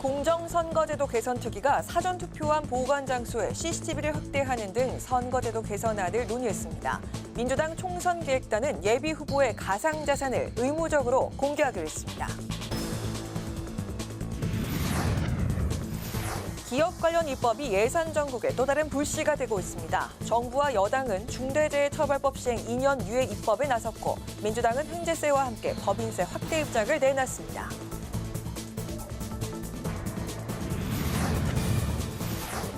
공정선거제도 개선특위가 사전투표함 보관 장소에 CCTV를 확대하는 등 선거제도 개선안을 논의했습니다. 민주당 총선기획단은 예비 후보의 가상자산을 의무적으로 공개하기로 했습니다. 기업 관련 입법이 예산 정국에 또 다른 불씨가 되고 있습니다. 정부와 여당은 중대재해처벌법 시행 2년 유예 입법에 나섰고 민주당은 횡재세와 함께 법인세 확대 입장을 내놨습니다.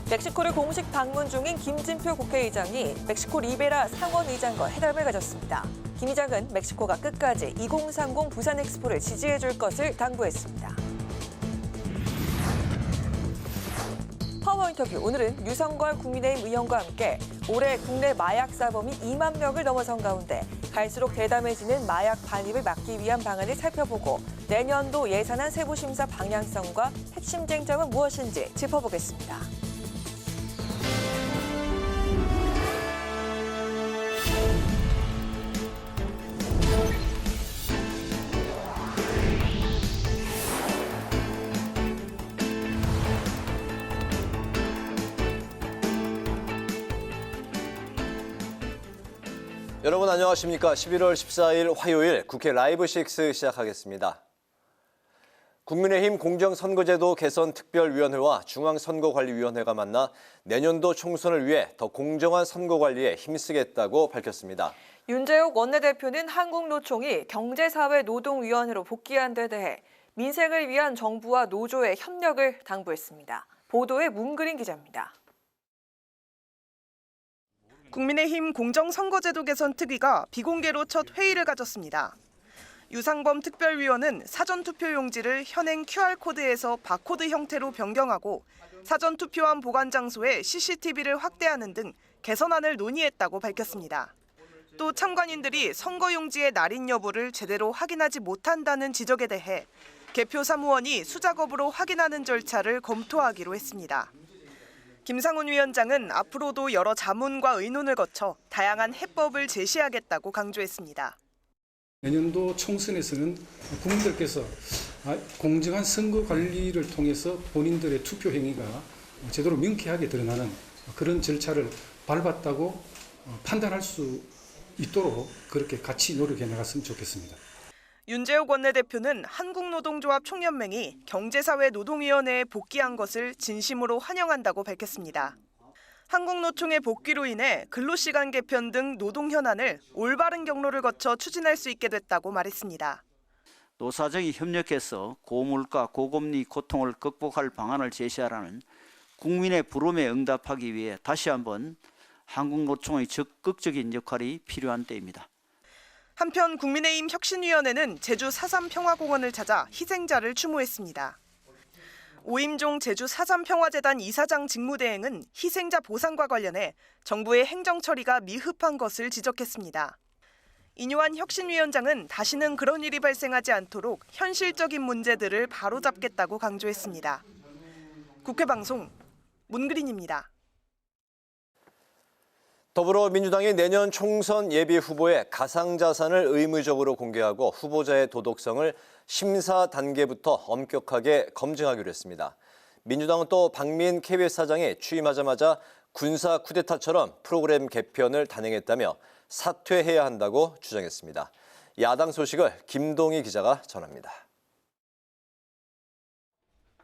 멕시코를 공식 방문 중인 김진표 국회의장이 멕시코 리베라 상원의장과 회담을 가졌습니다. 김 의장은 멕시코가 끝까지 2030 부산 엑스포를 지지해줄 것을 당부했습니다. 파워 인터뷰, 오늘은 유성걸 국민의힘 의원과 함께 올해 국내 마약 사범이 2만 명을 넘어선 가운데 갈수록 대담해지는 마약 반입을 막기 위한 방안을 살펴보고 내년도 예산안 세부 심사 방향성과 핵심 쟁점은 무엇인지 짚어보겠습니다. 여러분 안녕하십니까. 11월 14일 화요일 국회 라이브 6 시작하겠습니다. 국민의힘 공정선거제도 개선특별위원회와 중앙선거관리위원회가 만나 내년도 총선을 위해 더 공정한 선거관리에 힘쓰겠다고 밝혔습니다. 윤재욱 원내대표는 한국노총이 경제사회노동위원회로 복귀한 데 대해 민생을 위한 정부와 노조의 협력을 당부했습니다. 보도에 문그린 기자입니다. 국민의힘 공정선거제도 개선특위가 비공개로 첫 회의를 가졌습니다. 유상범 특별위원은 사전투표용지를 현행 QR코드에서 바코드 형태로 변경하고 사전투표함 보관 장소에 CCTV를 확대하는 등 개선안을 논의했다고 밝혔습니다. 또 참관인들이 선거용지의 날인 여부를 제대로 확인하지 못한다는 지적에 대해 개표 사무원이 수작업으로 확인하는 절차를 검토하기로 했습니다. 김상훈 위원장은 앞으로도 여러 자문과 의논을 거쳐 다양한 해법을 제시하겠다고 강조했습니다. 내년도 총선에서는 국민들께서 공정한 선거 관리를 통해서 본인들의 투표 행위가 제대로 명쾌하게 드러나는 그런 절차를 밟았다고 판단할 수 있도록 그렇게 같이 노력해 나갔으면 좋겠습니다. 윤재욱 원내대표는 한국노동조합 총연맹이 경제사회노동위원회에 복귀한 것을 진심으로 환영한다고 밝혔습니다. 한국노총의 복귀로 인해 근로시간 개편 등 노동 현안을 올바른 경로를 거쳐 추진할 수 있게 됐다고 말했습니다. 노사정이 협력해서 고물가, 고금리 고통을 극복할 방안을 제시하라는 국민의 부름에 응답하기 위해 다시 한번 한국노총의 적극적인 역할이 필요한 때입니다. 한편 국민의힘 혁신위원회는 제주 4.3 평화공원을 찾아 희생자를 추모했습니다. 오임종 제주 4.3 평화재단 이사장 직무대행은 희생자 보상과 관련해 정부의 행정 처리가 미흡한 것을 지적했습니다. 인요한 혁신위원장은 다시는 그런 일이 발생하지 않도록 현실적인 문제들을 바로잡겠다고 강조했습니다. 국회방송 문그린입니다. 더불어민주당이 내년 총선 예비 후보의 가상자산을 의무적으로 공개하고 후보자의 도덕성을 심사 단계부터 엄격하게 검증하기로 했습니다. 민주당은 또 박민 KBS 사장이 취임하자마자 군사 쿠데타처럼 프로그램 개편을 단행했다며 사퇴해야 한다고 주장했습니다. 야당 소식을 김동희 기자가 전합니다.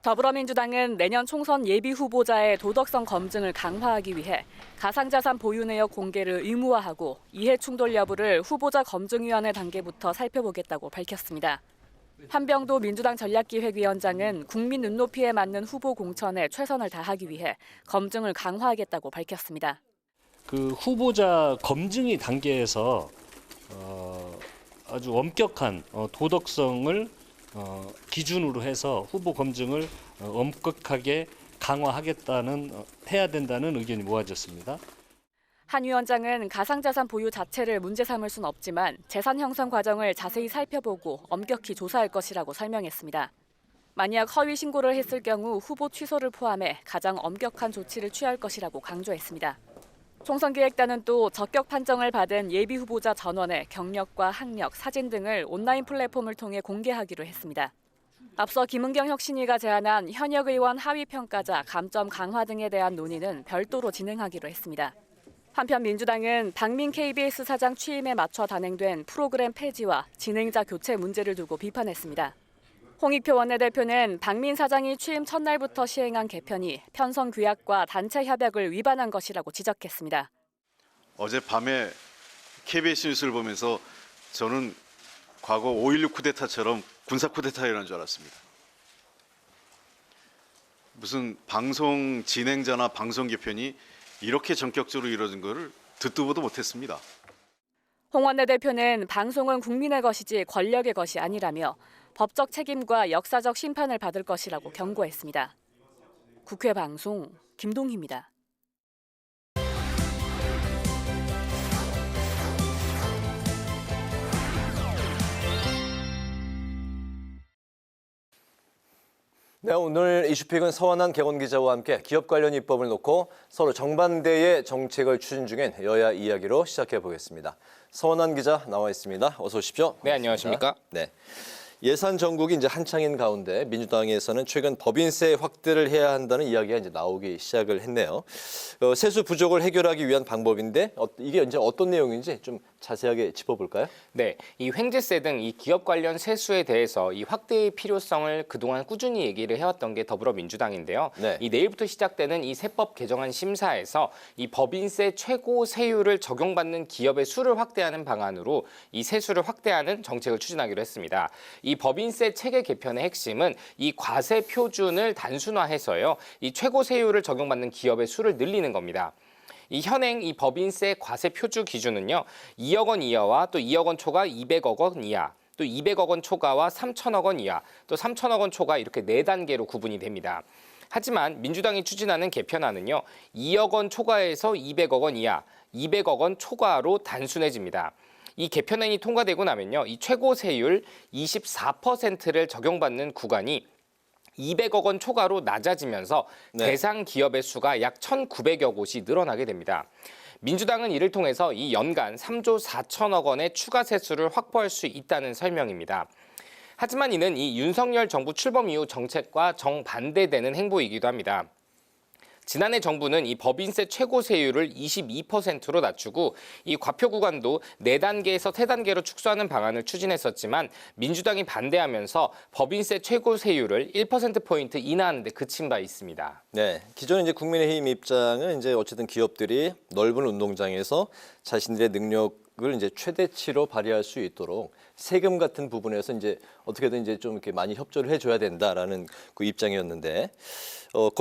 더불어민주당은 내년 총선 예비 후보자의 도덕성 검증을 강화하기 위해 가상자산 보유 내역 공개를 의무화하고 이해 충돌 여부를 후보자 검증위원회 단계부터 살펴보겠다고 밝혔습니다. 한병도 민주당 전략기획위원장은 국민 눈높이에 맞는 후보 공천에 최선을 다하기 위해 검증을 강화하겠다고 밝혔습니다. 그 후보자 검증이 단계에서 아주 엄격한 도덕성을 기준으로 해서 후보 검증을 엄격하게 해야 된다는 의견이 모아졌습니다. 한 위원장은 가상자산 보유 자체를 문제 삼을 순 없지만 재산 형성 과정을 자세히 살펴보고 엄격히 조사할 것이라고 설명했습니다. 만약 허위 신고를 했을 경우 후보 취소를 포함해 가장 엄격한 조치를 취할 것이라고 강조했습니다. 총선기획단은 또 적격 판정을 받은 예비 후보자 전원의 경력과 학력, 사진 등을 온라인 플랫폼을 통해 공개하기로 했습니다. 앞서 김은경 혁신위가 제안한 현역 의원 하위 평가자 감점 강화 등에 대한 논의는 별도로 진행하기로 했습니다. 한편 민주당은 박민 KBS 사장 취임에 맞춰 단행된 프로그램 폐지와 진행자 교체 문제를 두고 비판했습니다. 홍익표 원내대표는 박민 사장이 취임 첫날부터 시행한 개편이 편성 규약과 단체 협약을 위반한 것이라고 지적했습니다. 어젯밤에 KBS 뉴스를 보면서 저는 과거 5.16 쿠데타처럼 군사 쿠데타가 일어난 줄 알았습니다. 무슨 방송 진행자나 방송 개편이 이렇게 전격적으로 이루어진 것을 듣도 보도 못했습니다. 홍 원내대표는 방송은 국민의 것이지 권력의 것이 아니라며 법적 책임과 역사적 심판을 받을 것이라고 경고했습니다. 국회 방송 김동희입니다. 네, 오늘 이슈픽은 서원한 개건 기자와 함께 기업 관련 입법을 놓고 서로 정반대의 정책을 추진 중인 여야 이야기로 시작해 보겠습니다. 서원한 기자 나와 있습니다. 어서 오십시오. 네, 안녕하십니까? 네. 예산 전국이 이제 한창인 가운데 민주당에서는 최근 법인세 확대를 해야 한다는 이야기가 이제 나오기 시작을 했네요. 세수 부족을 해결하기 위한 방법인데 이게 이제 어떤 내용인지 좀 자세하게 짚어볼까요? 네, 이 횡재세 등 이 기업 관련 세수에 대해서 이 확대의 필요성을 그동안 꾸준히 얘기를 해왔던 게 더불어민주당인데요. 네. 이 내일부터 시작되는 이 세법 개정안 심사에서 이 법인세 최고 세율을 적용받는 기업의 수를 확대하는 방안으로 이 세수를 확대하는 정책을 추진하기로 했습니다. 이 법인세 체계 개편의 핵심은 이 과세 표준을 단순화해서요, 이 최고 세율을 적용받는 기업의 수를 늘리는 겁니다. 이 현행 이 법인세 과세 표준 기준은요, 2억 원 이하와 또 2억 원 초과 200억 원 이하, 또 200억 원 초과와 3천억 원 이하, 또 3천억 원 초과 이렇게 4단계로 구분이 됩니다. 하지만 민주당이 추진하는 개편안은요, 2억 원 초과에서 200억 원 이하, 200억 원 초과로 단순해집니다. 이 개편안이 통과되고 나면요, 이 최고 세율 24%를 적용받는 구간이 200억 원 초과로 낮아지면서 대상 기업의 수가 약 1,900여 곳이 늘어나게 됩니다. 민주당은 이를 통해서 이 연간 3조 4천억 원의 추가 세수를 확보할 수 있다는 설명입니다. 하지만 이는 이 윤석열 정부 출범 이후 정책과 정반대되는 행보이기도 합니다. 지난해 정부는 이 법인세 최고 세율을 22%로 낮추고 이 과표 구간도 4단계에서 3단계로 축소하는 방안을 추진했었지만 민주당이 반대하면서 법인세 최고 세율을 1%포인트 인하하는 데 그친 바 있습니다. 네, 기존 이제 국민의힘 입장은 이제 어쨌든 기업들이 넓은 운동장에서 자신들의 능력을 이제 최대치로 발휘할 수 있도록 세금 같은 부분에서 이제 어떻게든 이제 좀 이렇게 많이 협조를 해줘야 된다라는 그 입장이었는데,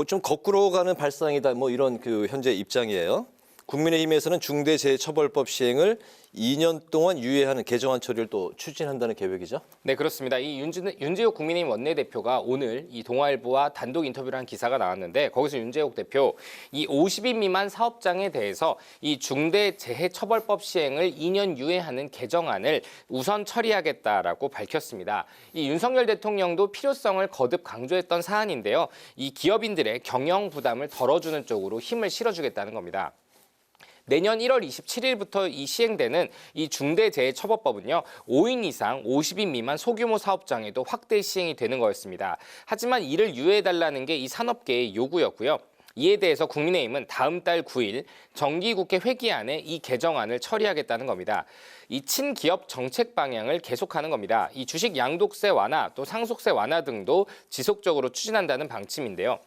좀 거꾸로 가는 발상이다 뭐 이런 그 현재 입장이에요. 국민의힘에서는 중대재해처벌법 시행을 2년 동안 유예하는 개정안 처리를 또 추진한다는 계획이죠? 네, 그렇습니다. 이 윤재욱 국민의힘 원내대표가 오늘 이 동아일보와 단독 인터뷰를 한 기사가 나왔는데, 거기서 윤재욱 대표 이 50인 미만 사업장에 대해서 이 중대재해처벌법 시행을 2년 유예하는 개정안을 우선 처리하겠다라고 밝혔습니다. 이 윤석열 대통령도 필요성을 거듭 강조했던 사안인데요. 이 기업인들의 경영 부담을 덜어주는 쪽으로 힘을 실어주겠다는 겁니다. 내년 1월 27일부터 이 시행되는 이 중대재해처벌법은요, 5인 이상 50인 미만 소규모 사업장에도 확대 시행이 되는 거였습니다. 하지만 이를 유예해달라는 게 이 산업계의 요구였고요. 이에 대해서 국민의힘은 다음 달 9일 정기국회 회기안에 이 개정안을 처리하겠다는 겁니다. 이 친기업 정책 방향을 계속하는 겁니다. 이 주식 양도세 완화, 또 상속세 완화 등도 지속적으로 추진한다는 방침인데요.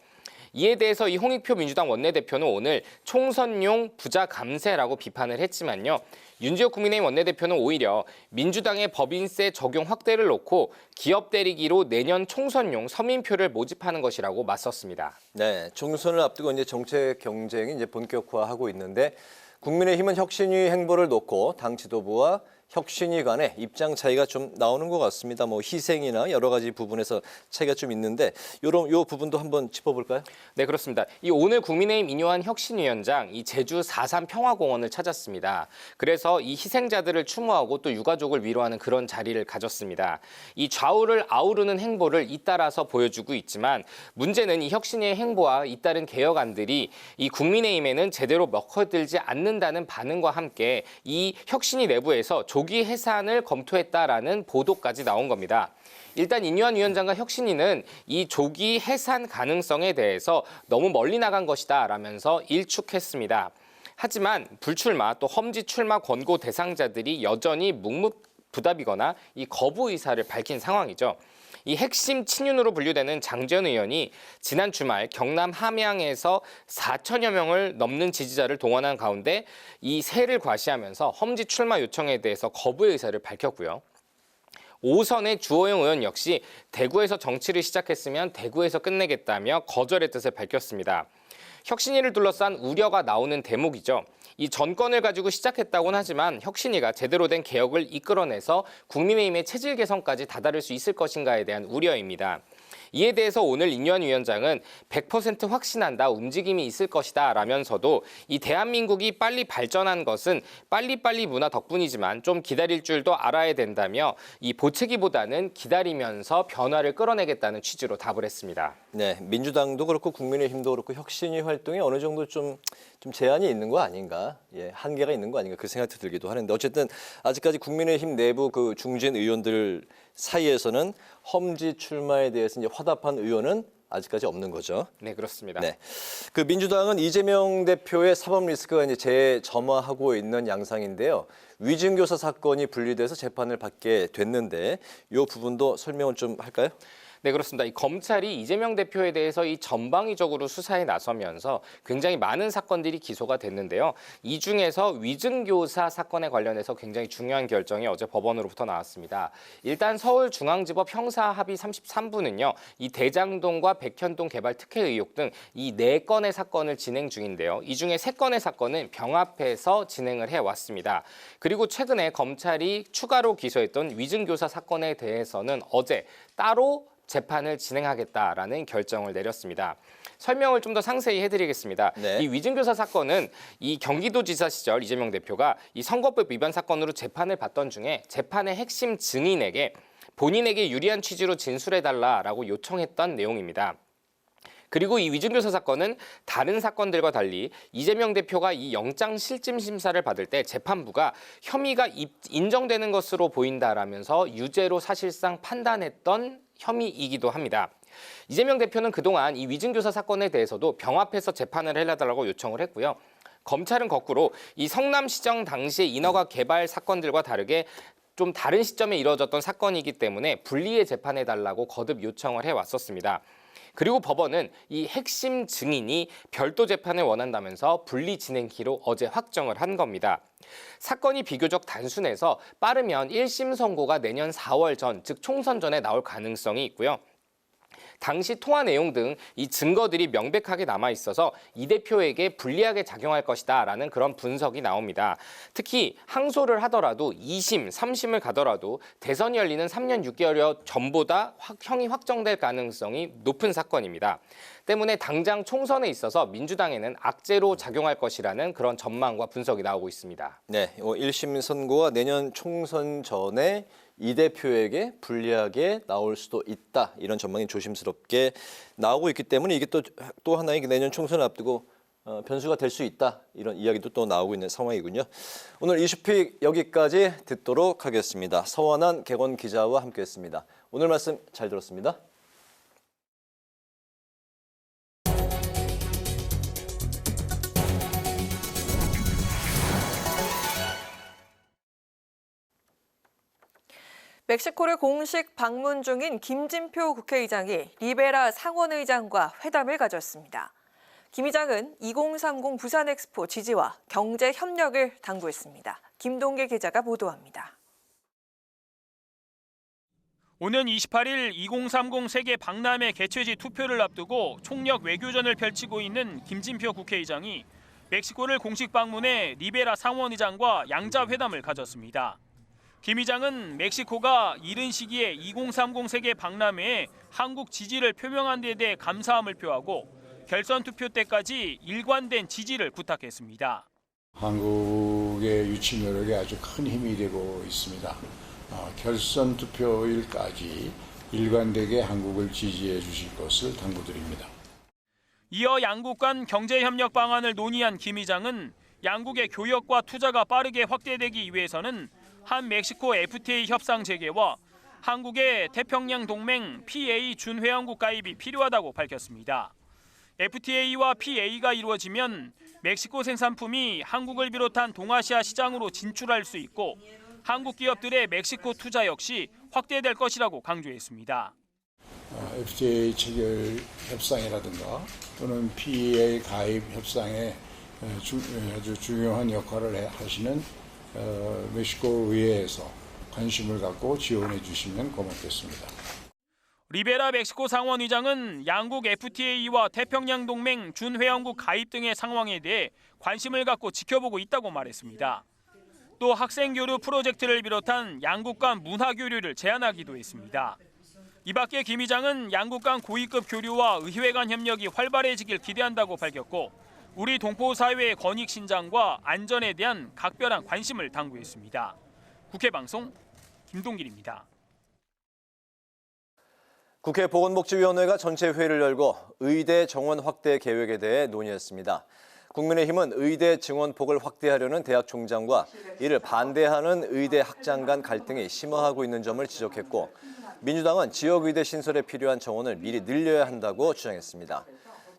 이에 대해서 이 홍익표 민주당 원내대표는 오늘 총선용 부자 감세라고 비판을 했지만요. 윤재욱 국민의힘 원내대표는 오히려 민주당의 법인세 적용 확대를 놓고 기업 때리기로 내년 총선용 서민표를 모집하는 것이라고 맞섰습니다. 네, 총선을 앞두고 이제 정책 경쟁이 이제 본격화하고 있는데, 국민의힘은 혁신위 행보를 놓고 당 지도부와 혁신위 간의 입장 차이가 좀 나오는 것 같습니다. 뭐 희생이나 여러 가지 부분에서 차이가 좀 있는데, 요 부분도 한번 짚어볼까요? 네, 그렇습니다. 이 오늘 국민의힘 인요한 혁신위원장 이 제주 4.3 평화공원을 찾았습니다. 그래서 이 희생자들을 추모하고 또 유가족을 위로하는 그런 자리를 가졌습니다. 이 좌우를 아우르는 행보를 잇따라서 보여주고 있지만, 문제는 이 혁신위의 행보와 잇따른 개혁안들이 이 국민의힘에는 제대로 먹혀들지 않는다는 반응과 함께 이 혁신위 내부에서 조기 해산을 검토했다라는 보도까지 나온 겁니다. 일단 인유한 위원장과 혁신위는 이 조기 해산 가능성에 대해서 너무 멀리 나간 것이다 라면서 일축했습니다. 하지만 불출마 또 험지 출마 권고 대상자들이 여전히 묵묵부답이거나 이 거부 의사를 밝힌 상황이죠. 이 핵심 친윤으로 분류되는 장재현 의원이 지난 주말 경남 함양에서 4천여 명을 넘는 지지자를 동원한 가운데 이 세를 과시하면서 험지 출마 요청에 대해서 거부의 의사를 밝혔고요. 5선의 주호영 의원 역시 대구에서 정치를 시작했으면 대구에서 끝내겠다며 거절의 뜻을 밝혔습니다. 혁신위를 둘러싼 우려가 나오는 대목이죠. 이 정권을 가지고 시작했다고는 하지만 혁신위가 제대로 된 개혁을 이끌어내서 국민의힘의 체질 개선까지 다다를 수 있을 것인가에 대한 우려입니다. 이에 대해서 오늘 인유한 위원장은 100% 확신한다, 움직임이 있을 것이다 라면서도 이 대한민국이 빨리 발전한 것은 빨리빨리 문화 덕분이지만 좀 기다릴 줄도 알아야 된다며 이 보채기보다는 기다리면서 변화를 끌어내겠다는 취지로 답을 했습니다. 네, 민주당도 그렇고 국민의힘도 그렇고 혁신위 활동에 어느 정도 좀 제한이 있는 거 아닌가, 한계가 있는 거 아닌가 그 생각도 들기도 하는데 어쨌든 아직까지 국민의힘 내부 그 중진 의원들 사이에서는 험지 출마에 대해서 이제 화답한 의원은 아직까지 없는 거죠. 네, 그렇습니다. 네, 그 민주당은 이재명 대표의 사법 리스크가 이제 재점화하고 있는 양상인데요. 위증교사 사건이 분리돼서 재판을 받게 됐는데 이 부분도 설명을 좀 할까요? 네, 그렇습니다. 이 검찰이 이재명 대표에 대해서 이 전방위적으로 수사에 나서면서 굉장히 많은 사건들이 기소가 됐는데요. 이 중에서 위증교사 사건에 관련해서 굉장히 중요한 결정이 어제 법원으로부터 나왔습니다. 일단 서울중앙지법 형사합의 33부는요. 이 대장동과 백현동 개발 특혜 의혹 등 이 4건의 사건을 진행 중인데요. 이 중에 3건의 사건은 병합해서 진행을 해왔습니다. 그리고 최근에 검찰이 추가로 기소했던 위증교사 사건에 대해서는 어제 따로 재판을 진행하겠다라는 결정을 내렸습니다. 설명을 좀 더 상세히 해드리겠습니다. 네. 이 위증교사 사건은 이 경기도지사 시절 이재명 대표가 이 선거법 위반 사건으로 재판을 받던 중에 재판의 핵심 증인에게 본인에게 유리한 취지로 진술해달라라고 요청했던 내용입니다. 그리고 이 위증교사 사건은 다른 사건들과 달리 이재명 대표가 이 영장실질심사를 받을 때 재판부가 혐의가 인정되는 것으로 보인다라면서 유죄로 사실상 판단했던 혐의이기도 합니다. 이재명 대표는 그동안 이 위증교사 사건에 대해서도 병합해서 재판을 해달라고 요청을 했고요. 검찰은 거꾸로 이 성남시정 당시의 인허가 개발 사건들과 다르게 좀 다른 시점에 이루어졌던 사건이기 때문에 분리해 재판해달라고 거듭 요청을 해왔었습니다. 그리고 법원은 이 핵심 증인이 별도 재판을 원한다면서 분리 진행키로 어제 확정을 한 겁니다. 사건이 비교적 단순해서 빠르면 1심 선고가 내년 4월 전, 즉 총선 전에 나올 가능성이 있고요. 당시 통화 내용 등 이 증거들이 명백하게 남아 있어서 이 대표에게 불리하게 작용할 것이다라는 그런 분석이 나옵니다. 특히 항소를 하더라도 2심, 3심을 가더라도 대선이 열리는 3년 6개월여 전보다 형이 확정될 가능성이 높은 사건입니다. 때문에 당장 총선에 있어서 민주당에는 악재로 작용할 것이라는 그런 전망과 분석이 나오고 있습니다. 네, 1심 선고가 내년 총선 전에 이 대표에게 불리하게 나올 수도 있다. 이런 전망이 조심스럽게 나오고 있기 때문에 이게 또 하나의 내년 총선을 앞두고 변수가 될 수 있다. 이런 이야기도 또 나오고 있는 상황이군요. 오늘 이슈픽 여기까지 듣도록 하겠습니다. 서원한 객원 기자와 함께했습니다. 오늘 말씀 잘 들었습니다. 멕시코를 공식 방문 중인 김진표 국회의장이 리베라 상원의장과 회담을 가졌습니다. 김 의장은 2030 부산엑스포 지지와 경제 협력을 당부했습니다. 김동길 기자가 보도합니다. 오는 28일 2030 세계 박람회 개최지 투표를 앞두고 총력 외교전을 펼치고 있는 김진표 국회의장이 멕시코를 공식 방문해 리베라 상원의장과 양자회담을 가졌습니다. 김 의장은 멕시코가 이른 시기에 2030 세계 박람회에 한국 지지를 표명한 데 대해 감사함을 표하고 결선 투표 때까지 일관된 지지를 부탁했습니다. 한국의 유치 노력에 아주 큰 힘이 되고 있습니다. 결선 투표일까지 일관되게 한국을 지지해 주실 것을 당부드립니다. 이어 양국 간 경제협력 방안을 논의한 김 의장은 양국의 교역과 투자가 빠르게 확대되기 위해서는 한 멕시코 FTA 협상 재개와 한국의 태평양 동맹 PA 준회원국 가입이 필요하다고 밝혔습니다. FTA와 PA가 이루어지면 멕시코 생산품이 한국을 비롯한 동아시아 시장으로 진출할 수 있고 한국 기업들의 멕시코 투자 역시 확대될 것이라고 강조했습니다. FTA 체결 협상이라든가 또는 PA 가입 협상에 아주 중요한 역할을 하시는 멕시코 의회에서 관심을 갖고 지원해 주시면 고맙겠습니다. 리베라 멕시코 상원의장은 양국 FTA와 태평양 동맹 준회원국 가입 등의 상황에 대해 관심을 갖고 지켜보고 있다고 말했습니다. 또 학생 교류 프로젝트를 비롯한 양국 간 문화 교류를 제안하기도 했습니다. 이 밖에 김 의장은 양국 간 고위급 교류와 의회 간 협력이 활발해지길 기대한다고 밝혔고 우리 동포 사회의 권익 신장과 안전에 대한 각별한 관심을 당부했습니다. 국회 방송 김동길입니다. 국회 보건복지위원회가 전체 회의를 열고 의대 정원 확대 계획에 대해 논의했습니다. 국민의힘은 의대 증원폭을 확대하려는 대학 총장과 이를 반대하는 의대 학장 간 갈등이 심화하고 있는 점을 지적했고 민주당은 지역의대 신설에 필요한 정원을 미리 늘려야 한다고 주장했습니다.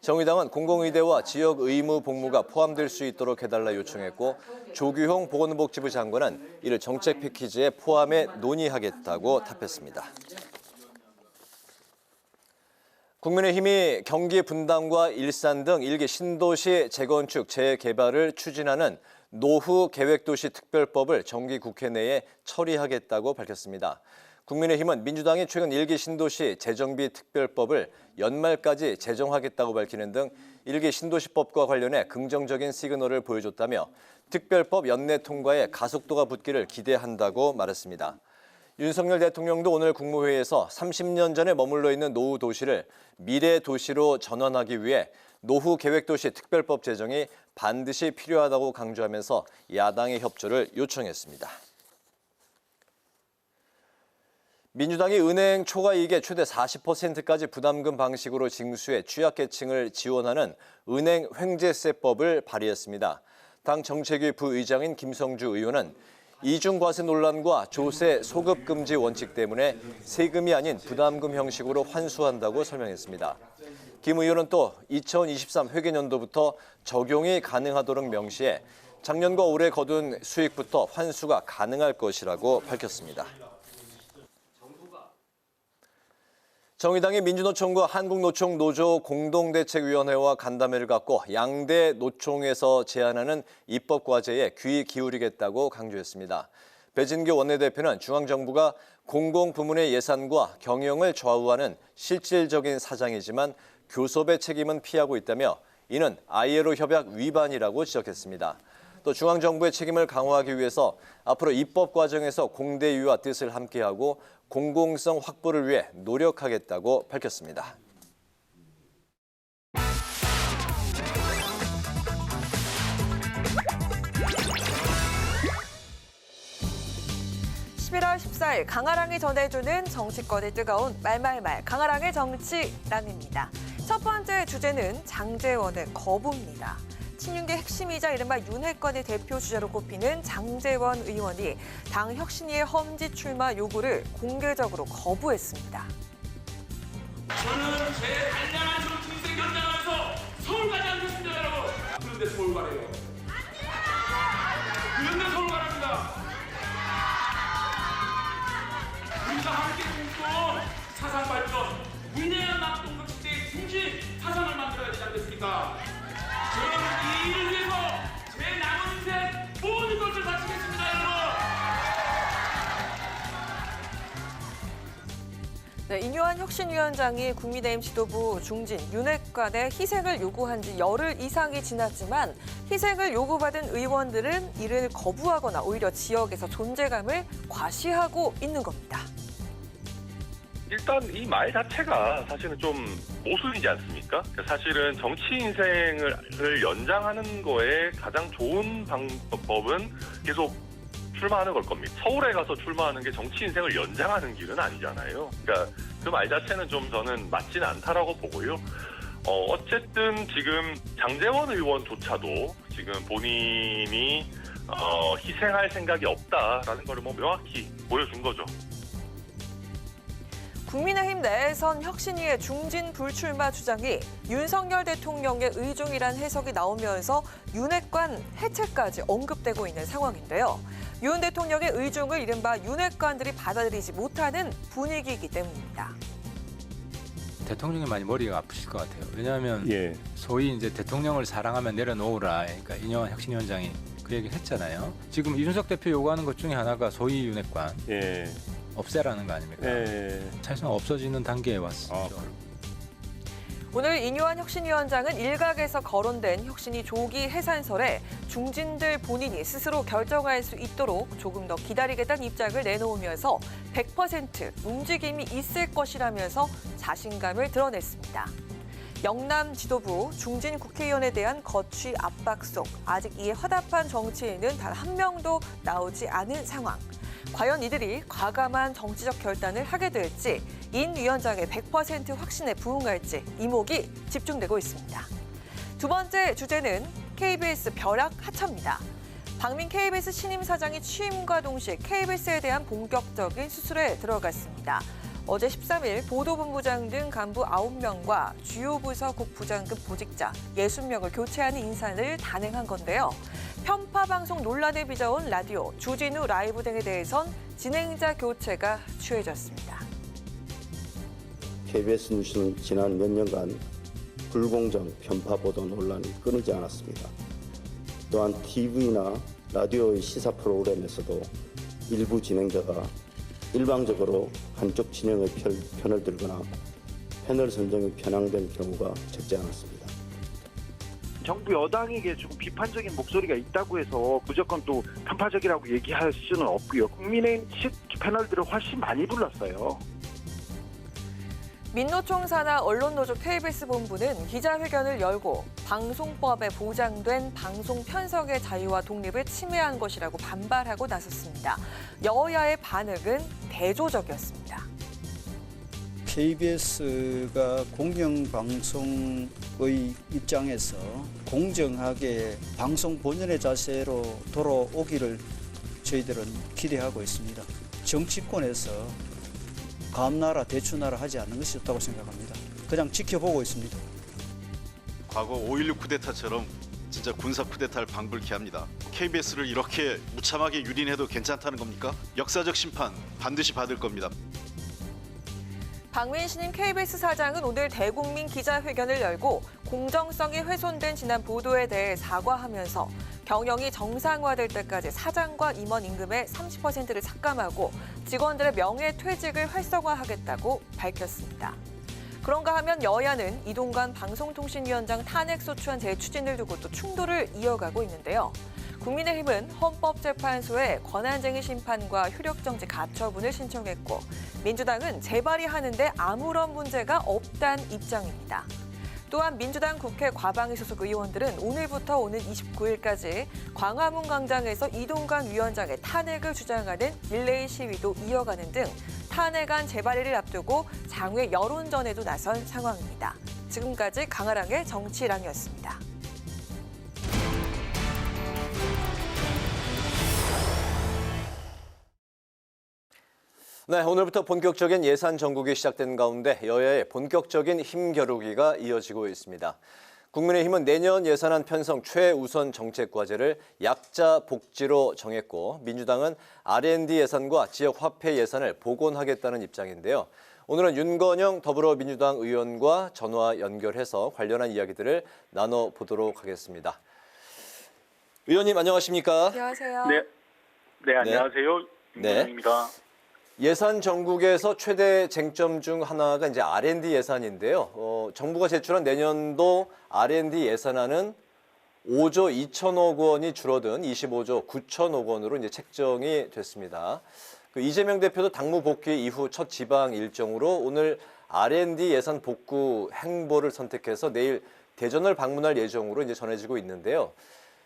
정의당은 공공의대와 지역 의무 복무가 포함될 수 있도록 해달라 요청했고 조규홍 보건복지부 장관은 이를 정책 패키지에 포함해 논의하겠다고 답했습니다. 국민의힘이 경기 분당과 일산 등 1기 신도시 재건축, 재개발을 추진하는 노후 계획도시 특별법을 정기국회 내에 처리하겠다고 밝혔습니다. 국민의힘은 민주당이 최근 1기 신도시 재정비 특별법을 연말까지 제정하겠다고 밝히는 등 1기 신도시법과 관련해 긍정적인 시그널을 보여줬다며 특별법 연내 통과에 가속도가 붙기를 기대한다고 말했습니다. 윤석열 대통령도 오늘 국무회의에서 30년 전에 머물러 있는 노후 도시를 미래 도시로 전환하기 위해 노후 계획도시 특별법 제정이 반드시 필요하다고 강조하면서 야당의 협조를 요청했습니다. 민주당이 은행 초과이익의 최대 40%까지 부담금 방식으로 징수해 취약계층을 지원하는 은행 횡재세법을 발의했습니다. 당 정책위 부의장인 김성주 의원은 이중과세 논란과 조세 소급 금지 원칙 때문에 세금이 아닌 부담금 형식으로 환수한다고 설명했습니다. 김 의원은 또 2023 회계년도부터 적용이 가능하도록 명시해 작년과 올해 거둔 수익부터 환수가 가능할 것이라고 밝혔습니다. 정의당이 민주노총과 한국노총 노조 공동대책위원회와 간담회를 갖고 양대 노총에서 제안하는 입법과제에 귀 기울이겠다고 강조했습니다. 배진교 원내대표는 중앙정부가 공공부문의 예산과 경영을 좌우하는 실질적인 사장이지만 교섭의 책임은 피하고 있다며 이는 ILO 협약 위반이라고 지적했습니다. 또 중앙정부의 책임을 강화하기 위해서 앞으로 입법 과정에서 공대위와 뜻을 함께하고 공공성 확보를 위해 노력하겠다고 밝혔습니다. 11월 14일 강아랑이 전해주는 정치권의 뜨거운 말말말 강아랑의 정치랑입니다. 첫 번째 주제는 장제원의 거부입니다. 친윤계 핵심이자 이른바 윤핵관의 대표 주자로 꼽히는 장제원 의원이 당 혁신위의 험지 출마 요구를 공개적으로 거부했습니다. 저는 제 단단한 정치인생 현장에서 서울 가지 않겠습니다, 여러분. 그런데 서울 가래요. 그런데 서울 가랍니다. 우리가 함께 꿈꿔온 사상 발전, 위대한 낙동강 시대의 중심 사상을 만들어야 되지 않겠습니까? 저는 이 일을 위해서 제 남은 인생 모든 것을 바치겠습니다, 여러분. 네, 인요한 혁신위원장이 국민의힘 지도부 중진 윤핵관의 희생을 요구한 지 열흘 이상이 지났지만 희생을 요구받은 의원들은 이를 거부하거나 오히려 지역에서 존재감을 과시하고 있는 겁니다. 일단 이 말 자체가 사실은 좀 모순이지 않습니까? 사실은 정치 인생을 연장하는 거에 가장 좋은 방법은 계속 출마하는 걸 겁니다. 서울에 가서 출마하는 게 정치 인생을 연장하는 길은 아니잖아요. 그러니까 그 말 자체는 좀 저는 맞지는 않다라고 보고요. 어쨌든 지금 장제원 의원조차도 지금 본인이 희생할 생각이 없다라는 걸 뭐 명확히 보여준 거죠. 국민의힘 내에선 혁신위의 중진 불출마 주장이 윤석열 대통령의 의중이란 해석이 나오면서 윤핵관 해체까지 언급되고 있는 상황인데요. 윤 대통령의 의중을 이른바 윤핵관들이 받아들이지 못하는 분위기이기 때문입니다. 대통령이 많이 머리가 아프실 것 같아요. 왜냐하면 소위 이제 대통령을 사랑하면 내려놓으라. 그러니까 이영환 혁신위원장이 그 얘기를 했잖아요. 지금 이준석 대표 요구하는 것 중에 하나가 소위 윤핵관 없애라는 거 아닙니까? 사실상 없어지는 단계에 왔습니다. 오늘 인요한 혁신위원장은 일각에서 거론된 혁신위 조기 해산설에 중진들 본인이 스스로 결정할 수 있도록 조금 더 기다리겠다는 입장을 내놓으면서 100% 움직임이 있을 것이라면서 자신감을 드러냈습니다. 영남 지도부 중진 국회의원에 대한 거취 압박 속 아직 이에 화답한 정치인은 단 한 명도 나오지 않은 상황. 과연 이들이 과감한 정치적 결단을 하게 될지 인 위원장의 100% 확신에 부응할지 이목이 집중되고 있습니다. 두 번째 주제는 KBS 벼락 하차입니다. 박민 KBS 신임 사장이 취임과 동시에 KBS에 대한 본격적인 수술에 들어갔습니다. 어제 13일 보도본부장 등 간부 9명과 주요 부서 국부장급 보직자 60명을 교체하는 인사를 단행한 건데요. 편파 방송 논란에 빚어온 라디오, 주진우 라이브 등에 대해선 진행자 교체가 취해졌습니다. KBS 뉴스는 지난 몇 년간 불공정 편파 보도 논란이 끊이지 않았습니다. 또한 TV나 라디오의 시사 프로그램에서도 일부 진행자가 일방적으로 한쪽 진영의 편을 들거나 패널 선정이 편향된 경우가 적지 않았습니다. 정부 여당에게 좀 비판적인 목소리가 있다고 해서 무조건 또 편파적이라고 얘기할 수는 없고요. 국민의힘 측 패널들을 훨씬 많이 불렀어요. 민노총 산하 언론노조 KBS 본부는 기자회견을 열고 방송법에 보장된 방송 편성의 자유와 독립을 침해한 것이라고 반발하고 나섰습니다. 여야의 반응은 대조적이었습니다. KBS가 공영방송의 입장에서 공정하게 방송 본연의 자세로 돌아오기를 저희들은 기대하고 있습니다. 정치권에서 감나라 대추나라 하지 않는 것이 좋다고 생각합니다. 그냥 지켜보고 있습니다. 과거 5.16 쿠데타처럼 진짜 군사 쿠데타를 방불케 합니다. KBS를 이렇게 무참하게 유린해도 괜찮다는 겁니까? 역사적 심판 반드시 받을 겁니다. 박민 신임 KBS 사장은 오늘 대국민 기자회견을 열고 공정성이 훼손된 지난 보도에 대해 사과하면서 경영이 정상화될 때까지 사장과 임원 임금의 30%를 삭감하고 직원들의 명예퇴직을 활성화하겠다고 밝혔습니다. 그런가 하면 여야는 이동관 방송통신위원장 탄핵 소추안 재추진을 두고 또 충돌을 이어가고 있는데요. 국민의힘은 헌법재판소에 권한쟁의 심판과 효력정지 가처분을 신청했고 민주당은 재발의하는데 아무런 문제가 없다는 입장입니다. 또한 민주당 국회 과방위 소속 의원들은 오늘부터 오는 29일까지 광화문 광장에서 이동관 위원장의 탄핵을 주장하는 릴레이 시위도 이어가는 등 탄핵안 재발의를 앞두고 장외 여론전에도 나선 상황입니다. 지금까지 강아랑의 정치랑이었습니다. 네, 오늘부터 본격적인 예산 정국이 시작된 가운데 여야의 본격적인 힘겨루기가 이어지고 있습니다. 국민의힘은 내년 예산안 편성 최우선 정책 과제를 약자 복지로 정했고 민주당은 R&D 예산과 지역 화폐 예산을 복원하겠다는 입장인데요. 오늘은 윤건영 더불어민주당 의원과 전화 연결해서 관련한 이야기들을 나눠보도록 하겠습니다. 의원님 안녕하십니까? 안녕하세요. 네, 안녕하세요. 윤건영입니다. 예산 정국에서 최대 쟁점 중 하나가 이제 R&D 예산인데요. 정부가 제출한 내년도 R&D 예산안은 5조 2천억 원이 줄어든 25조 9천억 원으로 이제 책정이 됐습니다. 이재명 대표도 당무 복귀 이후 첫 지방 일정으로 오늘 R&D 예산 복구 행보를 선택해서 내일 대전을 방문할 예정으로 이제 전해지고 있는데요.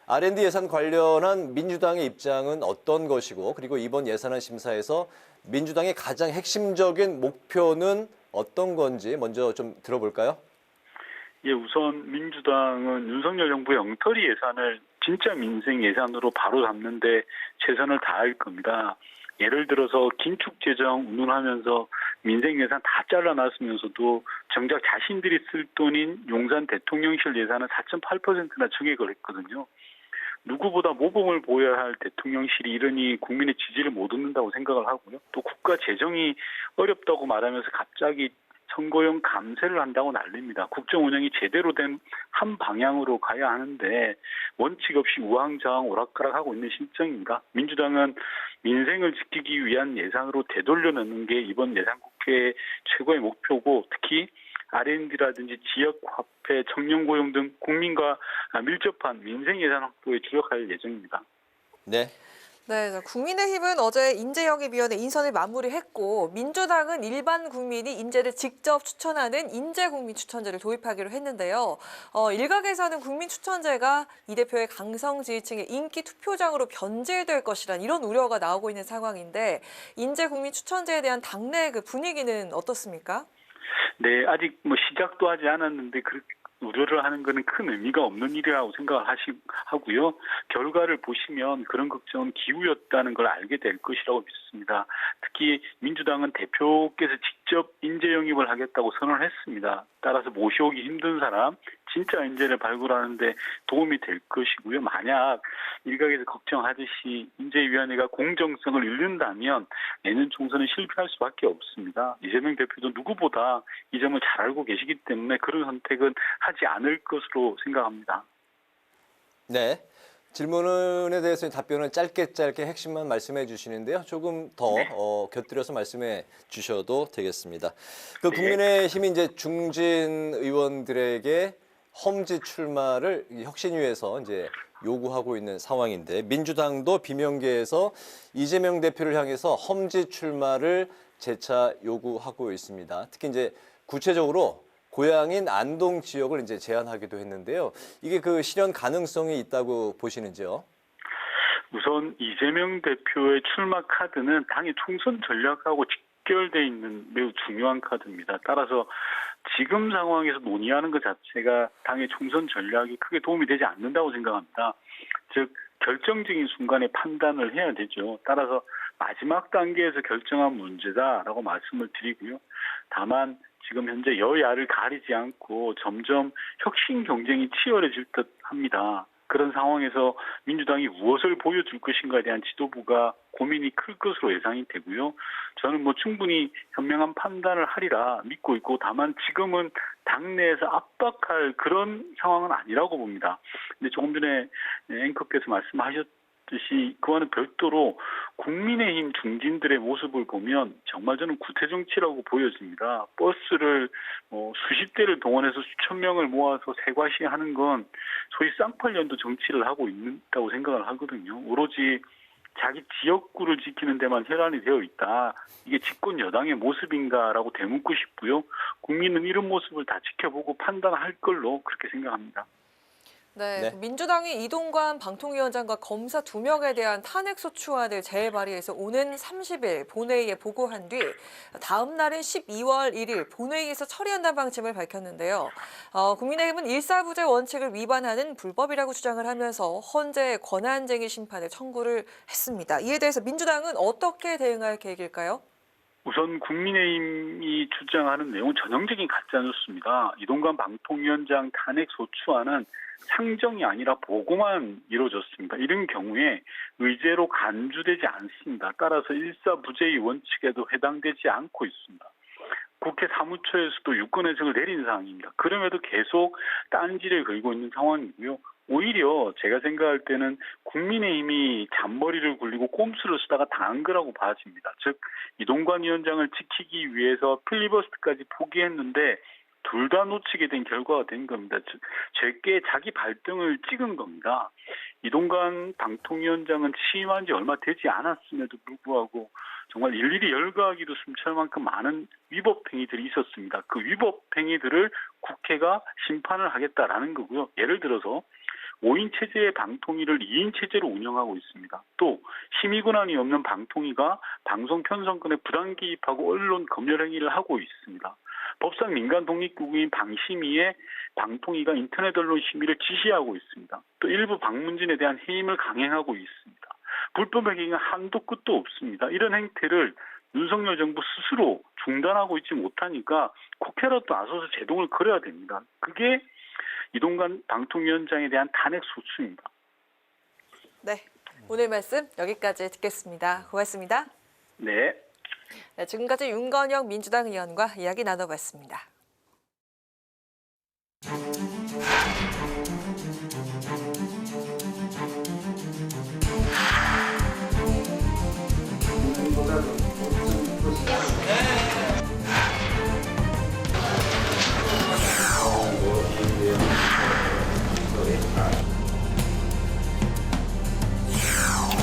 R&D 예산 관련한 민주당의 입장은 어떤 것이고 그리고 이번 예산안 심사에서 민주당의 가장 핵심적인 목표는 어떤 건지 먼저 좀 들어볼까요? 예, 우선 민주당은 윤석열 정부의 엉터리 예산을 진짜 민생 예산으로 바로 잡는데 최선을 다할 겁니다. 예를 들어서 긴축 재정 운운하면서 민생 예산 다 잘라놨으면서도 정작 자신들이 쓸 돈인 용산 대통령실 예산은 4.8%나 증액을 했거든요. 누구보다 모범을 보여야 할 대통령실이 이러니 국민의 지지를 못 얻는다고 생각을 하고요. 또 국가 재정이 어렵다고 말하면서 갑자기 선거용 감세를 한다고 난립니다. 국정 운영이 제대로 된 한 방향으로 가야 하는데 원칙 없이 우왕좌왕 오락가락하고 있는 실정입니다. 민주당은 민생을 지키기 위한 예산으로 되돌려놓는 게 이번 예산국회 최고의 목표고 특히 R&D라든지 지역화폐, 청년고용 등 국민과 밀접한 민생 예산 확보에 주력할 예정입니다. 네. 네, 국민의힘은 어제 인재영입위원회 인선을 마무리했고 민주당은 일반 국민이 인재를 직접 추천하는 인재국민추천제를 도입하기로 했는데요. 일각에서는 국민추천제가 이 대표의 강성 지지층의 인기 투표장으로 변질될 것이란 이런 우려가 나오고 있는 상황인데 인재국민추천제에 대한 당내 그 분위기는 어떻습니까? 네, 아직 시작도 하지 않았는데 그렇게 우려를 하는 것은 큰 의미가 없는 일이라고 생각을 하고요. 결과를 보시면 그런 걱정은 기우였다는 걸 알게 될 것이라고 믿습니다. 특히 민주당은 대표께서 직접 인재 영입을 하겠다고 선언을 했습니다. 따라서 모셔오기 힘든 사람, 진짜 인재를 발굴하는데 도움이 될 것이고요. 만약 일각에서 걱정하듯이 인재위원회가 공정성을 잃는다면 내년 총선은 실패할 수밖에 없습니다. 이재명 대표도 누구보다 이 점을 잘 알고 계시기 때문에 그런 선택은 하지 않을 것으로 생각합니다. 네. 질문에 대해서 답변은 짧게 핵심만 말씀해 주시는데요. 조금 더 곁들여서 말씀해 주셔도 되겠습니다. 그 국민의힘이 이제 중진 의원들에게 험지 출마를 혁신위에서 이제 요구하고 있는 상황인데 민주당도 비명계에서 이재명 대표를 향해서 험지 출마를 재차 요구하고 있습니다. 특히 이제 구체적으로 고향인 안동 지역을 이제 제안하기도 했는데요. 이게 그 실현 가능성이 있다고 보시는지요? 우선 이재명 대표의 출마 카드는 당의 총선 전략하고 직결돼 있는 매우 중요한 카드입니다. 따라서 지금 상황에서 논의하는 것 자체가 당의 총선 전략이 크게 도움이 되지 않는다고 생각합니다. 즉 결정적인 순간에 판단을 해야 되죠. 따라서 마지막 단계에서 결정한 문제다라고 말씀을 드리고요. 다만 지금 현재 여야를 가리지 않고 점점 혁신 경쟁이 치열해질 듯 합니다. 그런 상황에서 민주당이 무엇을 보여줄 것인가에 대한 지도부가 고민이 클 것으로 예상이 되고요. 저는 충분히 현명한 판단을 하리라 믿고 있고 다만 지금은 당내에서 압박할 그런 상황은 아니라고 봅니다. 근데 조금 전에 앵커께서 말씀하셨듯이 그와는 별도로 국민의힘 중진들의 모습을 보면 정말 저는 구태정치라고 보여집니다. 버스를 수십 대를 동원해서 수천 명을 모아서 세과시하는 건 소위 쌍팔년도 정치를 하고 있다고 생각을 하거든요. 오로지 자기 지역구를 지키는 데만 혈안이 되어 있다. 이게 집권 여당의 모습인가라고 되묻고 싶고요. 국민은 이런 모습을 다 지켜보고 판단할 걸로 그렇게 생각합니다. 네, 민주당이 이동관 방통위원장과 검사 2명에 대한 탄핵소추안을 재발의해서 오는 30일 본회의에 보고한 뒤 다음 날인 12월 1일 본회의에서 처리한다는 방침을 밝혔는데요. 국민의힘은 일사부재 원칙을 위반하는 불법이라고 주장을 하면서 헌재 권한쟁의 심판을 청구를 했습니다. 이에 대해서 민주당은 어떻게 대응할 계획일까요? 우선 국민의힘이 주장하는 내용은 전형적인 가짜뉴스입니다. 이동관 방통위원장 탄핵소추안은 상정이 아니라 보고만 이루어졌습니다. 이런 경우에 의제로 간주되지 않습니다. 따라서 일사부재의 원칙에도 해당되지 않고 있습니다. 국회 사무처에서도 유권해석을 내린 상황입니다. 그럼에도 계속 딴지를 걸고 있는 상황이고요. 오히려 제가 생각할 때는 국민의힘이 잔머리를 굴리고 꼼수를 쓰다가 당한 거라고 봐집니다. 즉 이동관 위원장을 지키기 위해서 필리버스터까지 포기했는데 둘 다 놓치게 된 결과가 된 겁니다. 즉 제게 자기 발등을 찍은 겁니다. 이동관 방통위원장은 취임한 지 얼마 되지 않았음에도 불구하고 정말 일일이 열거하기도 숨찰 만큼 많은 위법 행위들이 있었습니다. 그 위법 행위들을 국회가 심판을 하겠다라는 거고요. 예를 들어서 5인 체제의 방통위를 2인 체제로 운영하고 있습니다. 또 심의 권한이 없는 방통위가 방송 편성권에 부당 개입하고 언론 검열 행위를 하고 있습니다. 법상 민간 독립기구인 방심위에 방통위가 인터넷 언론 심의를 지시하고 있습니다. 또 일부 방문진에 대한 해임을 강행하고 있습니다. 불법 행위가 한도 끝도 없습니다. 이런 행태를 윤석열 정부 스스로 중단하고 있지 못하니까 국회라도 나서서 제동을 걸어야 됩니다. 그게 이동관 방통위원장에 대한 탄핵 소추입니다. 네, 오늘 말씀 여기까지 듣겠습니다. 고맙습니다. 네. 네, 지금까지 윤건영 민주당 의원과 이야기 나눠봤습니다.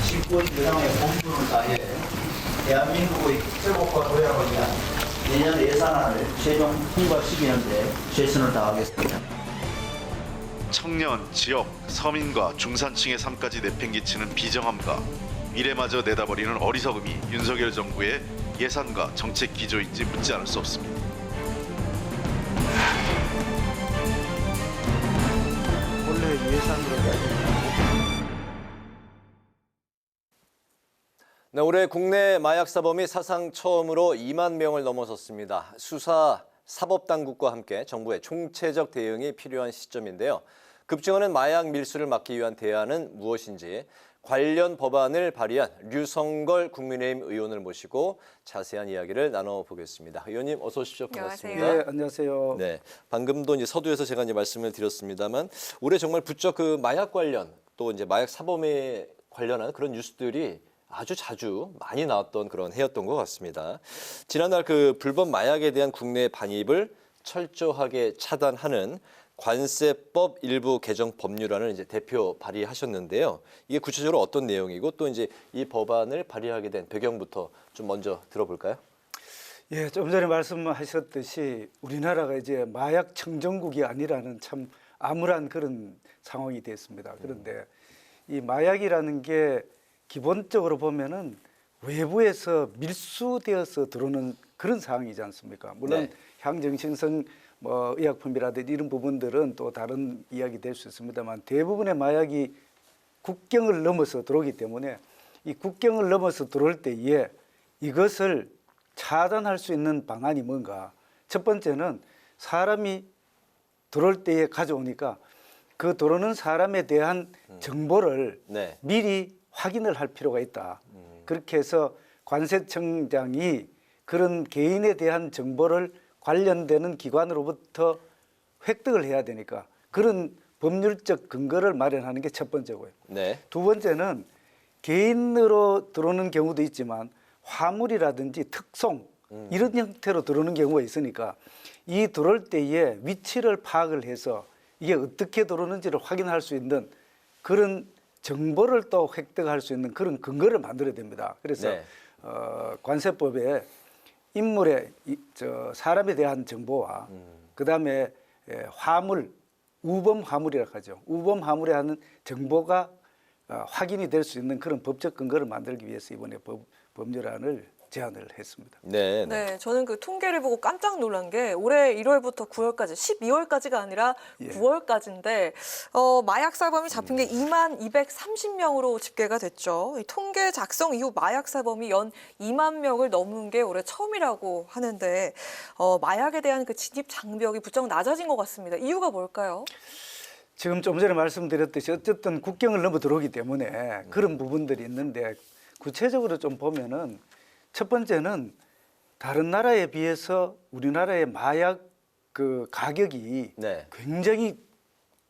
집권 여당의 공분을 다해 대한민국의 회복과 도약을 위한 내년 예산안을 최종 통과시키는 데 최선을 다하겠습니다. 청년, 지역, 서민과 중산층의 삶까지 내팽개치는 비정함과 미래마저 내다버리는 어리석음이 윤석열 정부의 예산과 정책 기조인지 묻지 않을 수 없습니다. 원래 예산으로 네, 올해 국내 마약 사범이 사상 처음으로 2만 명을 넘어섰습니다. 수사, 사법당국과 함께 정부의 총체적 대응이 필요한 시점인데요. 급증하는 마약 밀수를 막기 위한 대안은 무엇인지 관련 법안을 발의한 류성걸 국민의힘 의원을 모시고 자세한 이야기를 나눠보겠습니다. 의원님 어서 오십시오. 반갑습니다. 네, 안녕하세요. 네, 방금도 이제 서두에서 제가 이제 말씀을 드렸습니다만 올해 정말 부쩍 그 마약 관련 또 이제 마약 사범에 관련한 그런 뉴스들이 아주 자주 많이 나왔던 그런 해였던 것 같습니다. 지난달 그 불법 마약에 대한 국내 반입을 철저하게 차단하는 관세법 일부 개정 법률안을 이제 대표 발의하셨는데요. 이게 구체적으로 어떤 내용이고 또 이제 이 법안을 발의하게 된 배경부터 좀 먼저 들어볼까요? 예, 좀 전에 말씀하셨듯이 우리나라가 이제 마약 청정국이 아니라는 참 암울한 그런 상황이 됐습니다. 그런데 이 마약이라는 게 기본적으로 보면은 외부에서 밀수되어서 들어오는 그런 상황이지 않습니까? 물론 네. 향정신성 뭐 의약품이라든지 이런 부분들은 또 다른 이야기 될 수 있습니다만 대부분의 마약이 국경을 넘어서 들어오기 때문에 이 국경을 넘어서 들어올 때에 이것을 차단할 수 있는 방안이 뭔가. 첫 번째는 사람이 들어올 때에 가져오니까 그 들어오는 사람에 대한 정보를 네. 미리 확인을 할 필요가 있다. 그렇게 해서 관세청장이 그런 개인에 대한 정보를 관련되는 기관으로부터 획득을 해야 되니까 그런 법률적 근거를 마련하는 게 첫 번째고요. 네. 두 번째는 개인으로 들어오는 경우도 있지만 화물이라든지 특송 이런 형태로 들어오는 경우가 있으니까 이 들어올 때에 위치를 파악을 해서 이게 어떻게 들어오는지를 확인할 수 있는 그런 정보를 또 획득할 수 있는 그런 근거를 만들어야 됩니다. 그래서 네. 관세법에 인물의 사람에 대한 정보와 그다음에 화물, 우범 화물이라고 하죠. 우범 화물에 하는 정보가 확인이 될 수 있는 그런 법적 근거를 만들기 위해서 이번에 법률안을 제안을 했습니다. 네, 네, 저는 그 통계를 보고 깜짝 놀란 게 올해 1월부터 9월까지, 12월까지가 아니라 9월까지인데 마약 사범이 잡힌 게 2만 230명으로 집계가 됐죠. 이 통계 작성 이후 마약 사범이 연 2만 명을 넘는 게 올해 처음이라고 하는데 마약에 대한 그 진입 장벽이 부쩍 낮아진 것 같습니다. 이유가 뭘까요? 지금 좀 전에 말씀드렸듯이 어쨌든 국경을 넘어 들어오기 때문에 그런 부분들이 있는데 구체적으로 좀 보면은 첫 번째는 다른 나라에 비해서 우리나라의 마약 그 가격이 네. 굉장히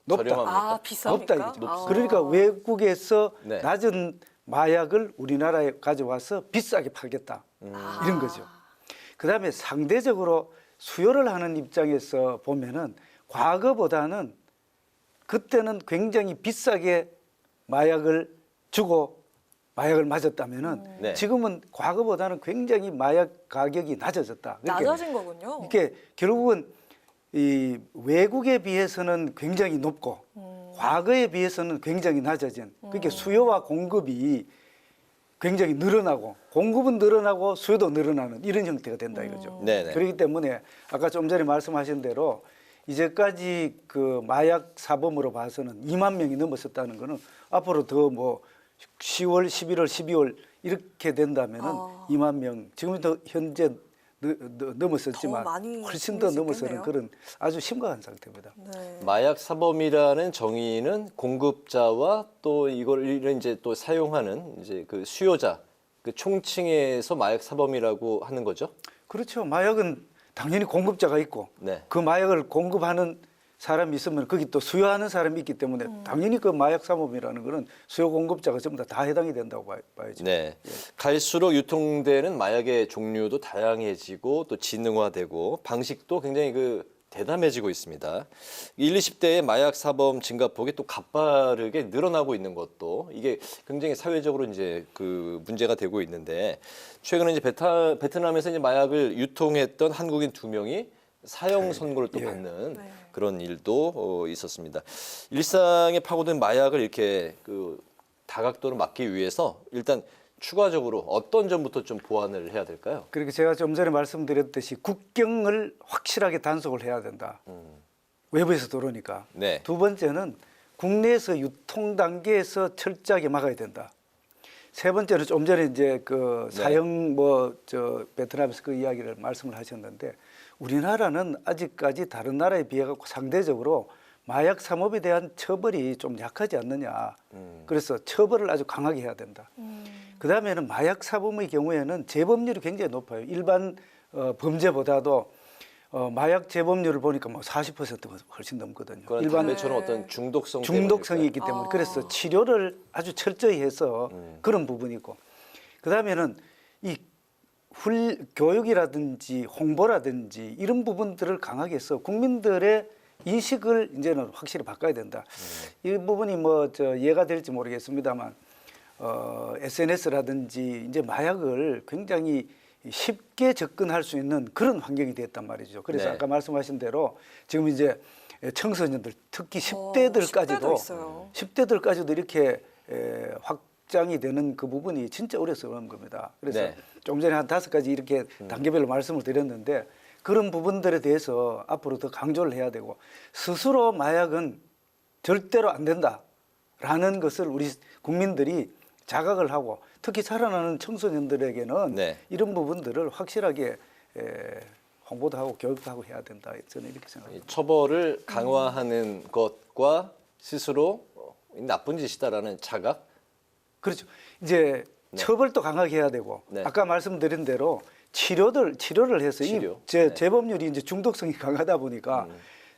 높다. 아, 비쌉니까? 높다 이거죠. 그러니까 외국에서 네. 낮은 마약을 우리나라에 가져와서 비싸게 팔겠다. 이런 거죠. 그다음에 상대적으로 수요를 하는 입장에서 보면은 과거보다는 그때는 굉장히 비싸게 마약을 주고 마약을 맞았다면은 네. 지금은 과거보다는 굉장히 마약 가격이 낮아졌다. 낮아진 거군요. 이게 결국은 이 외국에 비해서는 굉장히 높고 과거에 비해서는 굉장히 낮아진. 그러니까 수요와 공급이 굉장히 늘어나고 공급은 늘어나고 수요도 늘어나는 이런 형태가 된다 이거죠. 네네. 그렇기 때문에 아까 좀 전에 말씀하신 대로 이제까지 그 마약 사범으로 봐서는 2만 명이 넘었었다는 거는 앞으로 더 뭐 10월, 11월, 12월 이렇게 된다면은 2만 명 지금도 현재 넘었었지만 훨씬 더 넘어서는 그런 아주 심각한 상태입니다. 마약 사범이라는 정의는 공급자와 또 이걸 이제 또 사용하는 이제 그 수요자, 그 총칭해서 마약 사범이라고 하는 거죠? 그렇죠. 마약은 당연히 공급자가 있고 그 마약을 공급하는 사람이 있으면 거기 또 수요하는 사람이 있기 때문에 당연히 그 마약 사범이라는 거는 수요 공급자가 전부 다 해당이 된다고 봐야죠. 네. 갈수록 유통되는 마약의 종류도 다양해지고 또 지능화되고 방식도 굉장히 그 대담해지고 있습니다. 20, 20대의 마약 사범 증가폭이 또 가파르게 늘어나고 있는 것도 이게 굉장히 사회적으로 이제 그 문제가 되고 있는데 최근에 이제 베트남에서 이제 마약을 유통했던 한국인 2명이 사형 선고를 또 받는 그런 일도 있었습니다. 일상에 파고든 마약을 이렇게 그 다각도로 막기 위해서 일단 추가적으로 어떤 점부터 좀 보완을 해야 될까요? 그렇게 제가 좀 전에 말씀드렸듯이 국경을 확실하게 단속을 해야 된다. 외부에서 들어오니까. 네. 두 번째는 국내에서 유통 단계에서 철저하게 막아야 된다. 세 번째는 좀 전에 이제 그 사형 뭐 저 베트남에서 그 이야기를 말씀을 하셨는데 우리나라는 아직까지 다른 나라에 비해 갖고 상대적으로 마약 산업에 대한 처벌이 좀 약하지 않느냐. 그래서 처벌을 아주 강하게 해야 된다. 그다음에는 마약 사범의 경우에는 재범률이 굉장히 높아요. 일반 범죄보다도 마약 재범률을 보니까 뭐 40%가 훨씬 넘거든요. 그건 담배처럼 어떤 중독성이 있기 때문에 그래서 치료를 아주 철저히 해서 그런 부분이 있고 그다음에는 이 교육이라든지 홍보라든지 이런 부분들을 강하게 해서 국민들의 인식을 이제는 확실히 바꿔야 된다. 이 부분이 뭐 저 이해가 될지 모르겠습니다만 SNS라든지 이제 마약을 굉장히 쉽게 접근할 수 있는 그런 환경이 됐단 말이죠. 그래서 아까 말씀하신 대로 지금 이제 청소년들 특히 10대들까지도 이렇게 확장이 되는 그 부분이 진짜 어려운 겁니다. 그래서 좀 전에 한 5가지 이렇게 단계별로 말씀을 드렸는데 그런 부분들에 대해서 앞으로 더 강조를 해야 되고 스스로 마약은 절대로 안 된다라는 것을 우리 국민들이 자각을 하고 특히 자라나는 청소년들에게는 이런 부분들을 확실하게 홍보도 하고 교육도 하고 해야 된다. 저는 이렇게 생각합니다. 처벌을 강화하는 것과 스스로 나쁜 짓이다라는 자각? 그렇죠. 이제 처벌도 강하게 해야 되고 아까 말씀드린 대로 치료를 해서 재범률이 이제 중독성이 강하다 보니까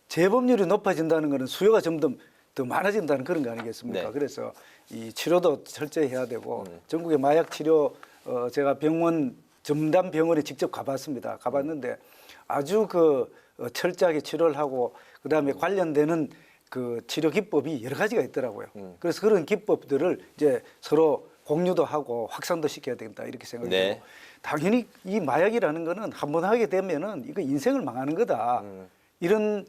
재범률이 높아진다는 것은 수요가 점점 더 많아진다는 그런 거 아니겠습니까? 그래서 이 치료도 철저히 해야 되고 전국의 마약 치료 제가 전담 병원에 직접 가봤습니다. 가봤는데 아주 그 철저하게 치료를 하고 그다음에 관련되는 그 치료 기법이 여러 가지가 있더라고요. 그래서 그런 기법들을 이제 서로 공유도 하고 확산도 시켜야 된다 이렇게 생각해요. 당연히 이 마약이라는 거는 한 번 하게 되면은 이거 인생을 망하는 거다. 이런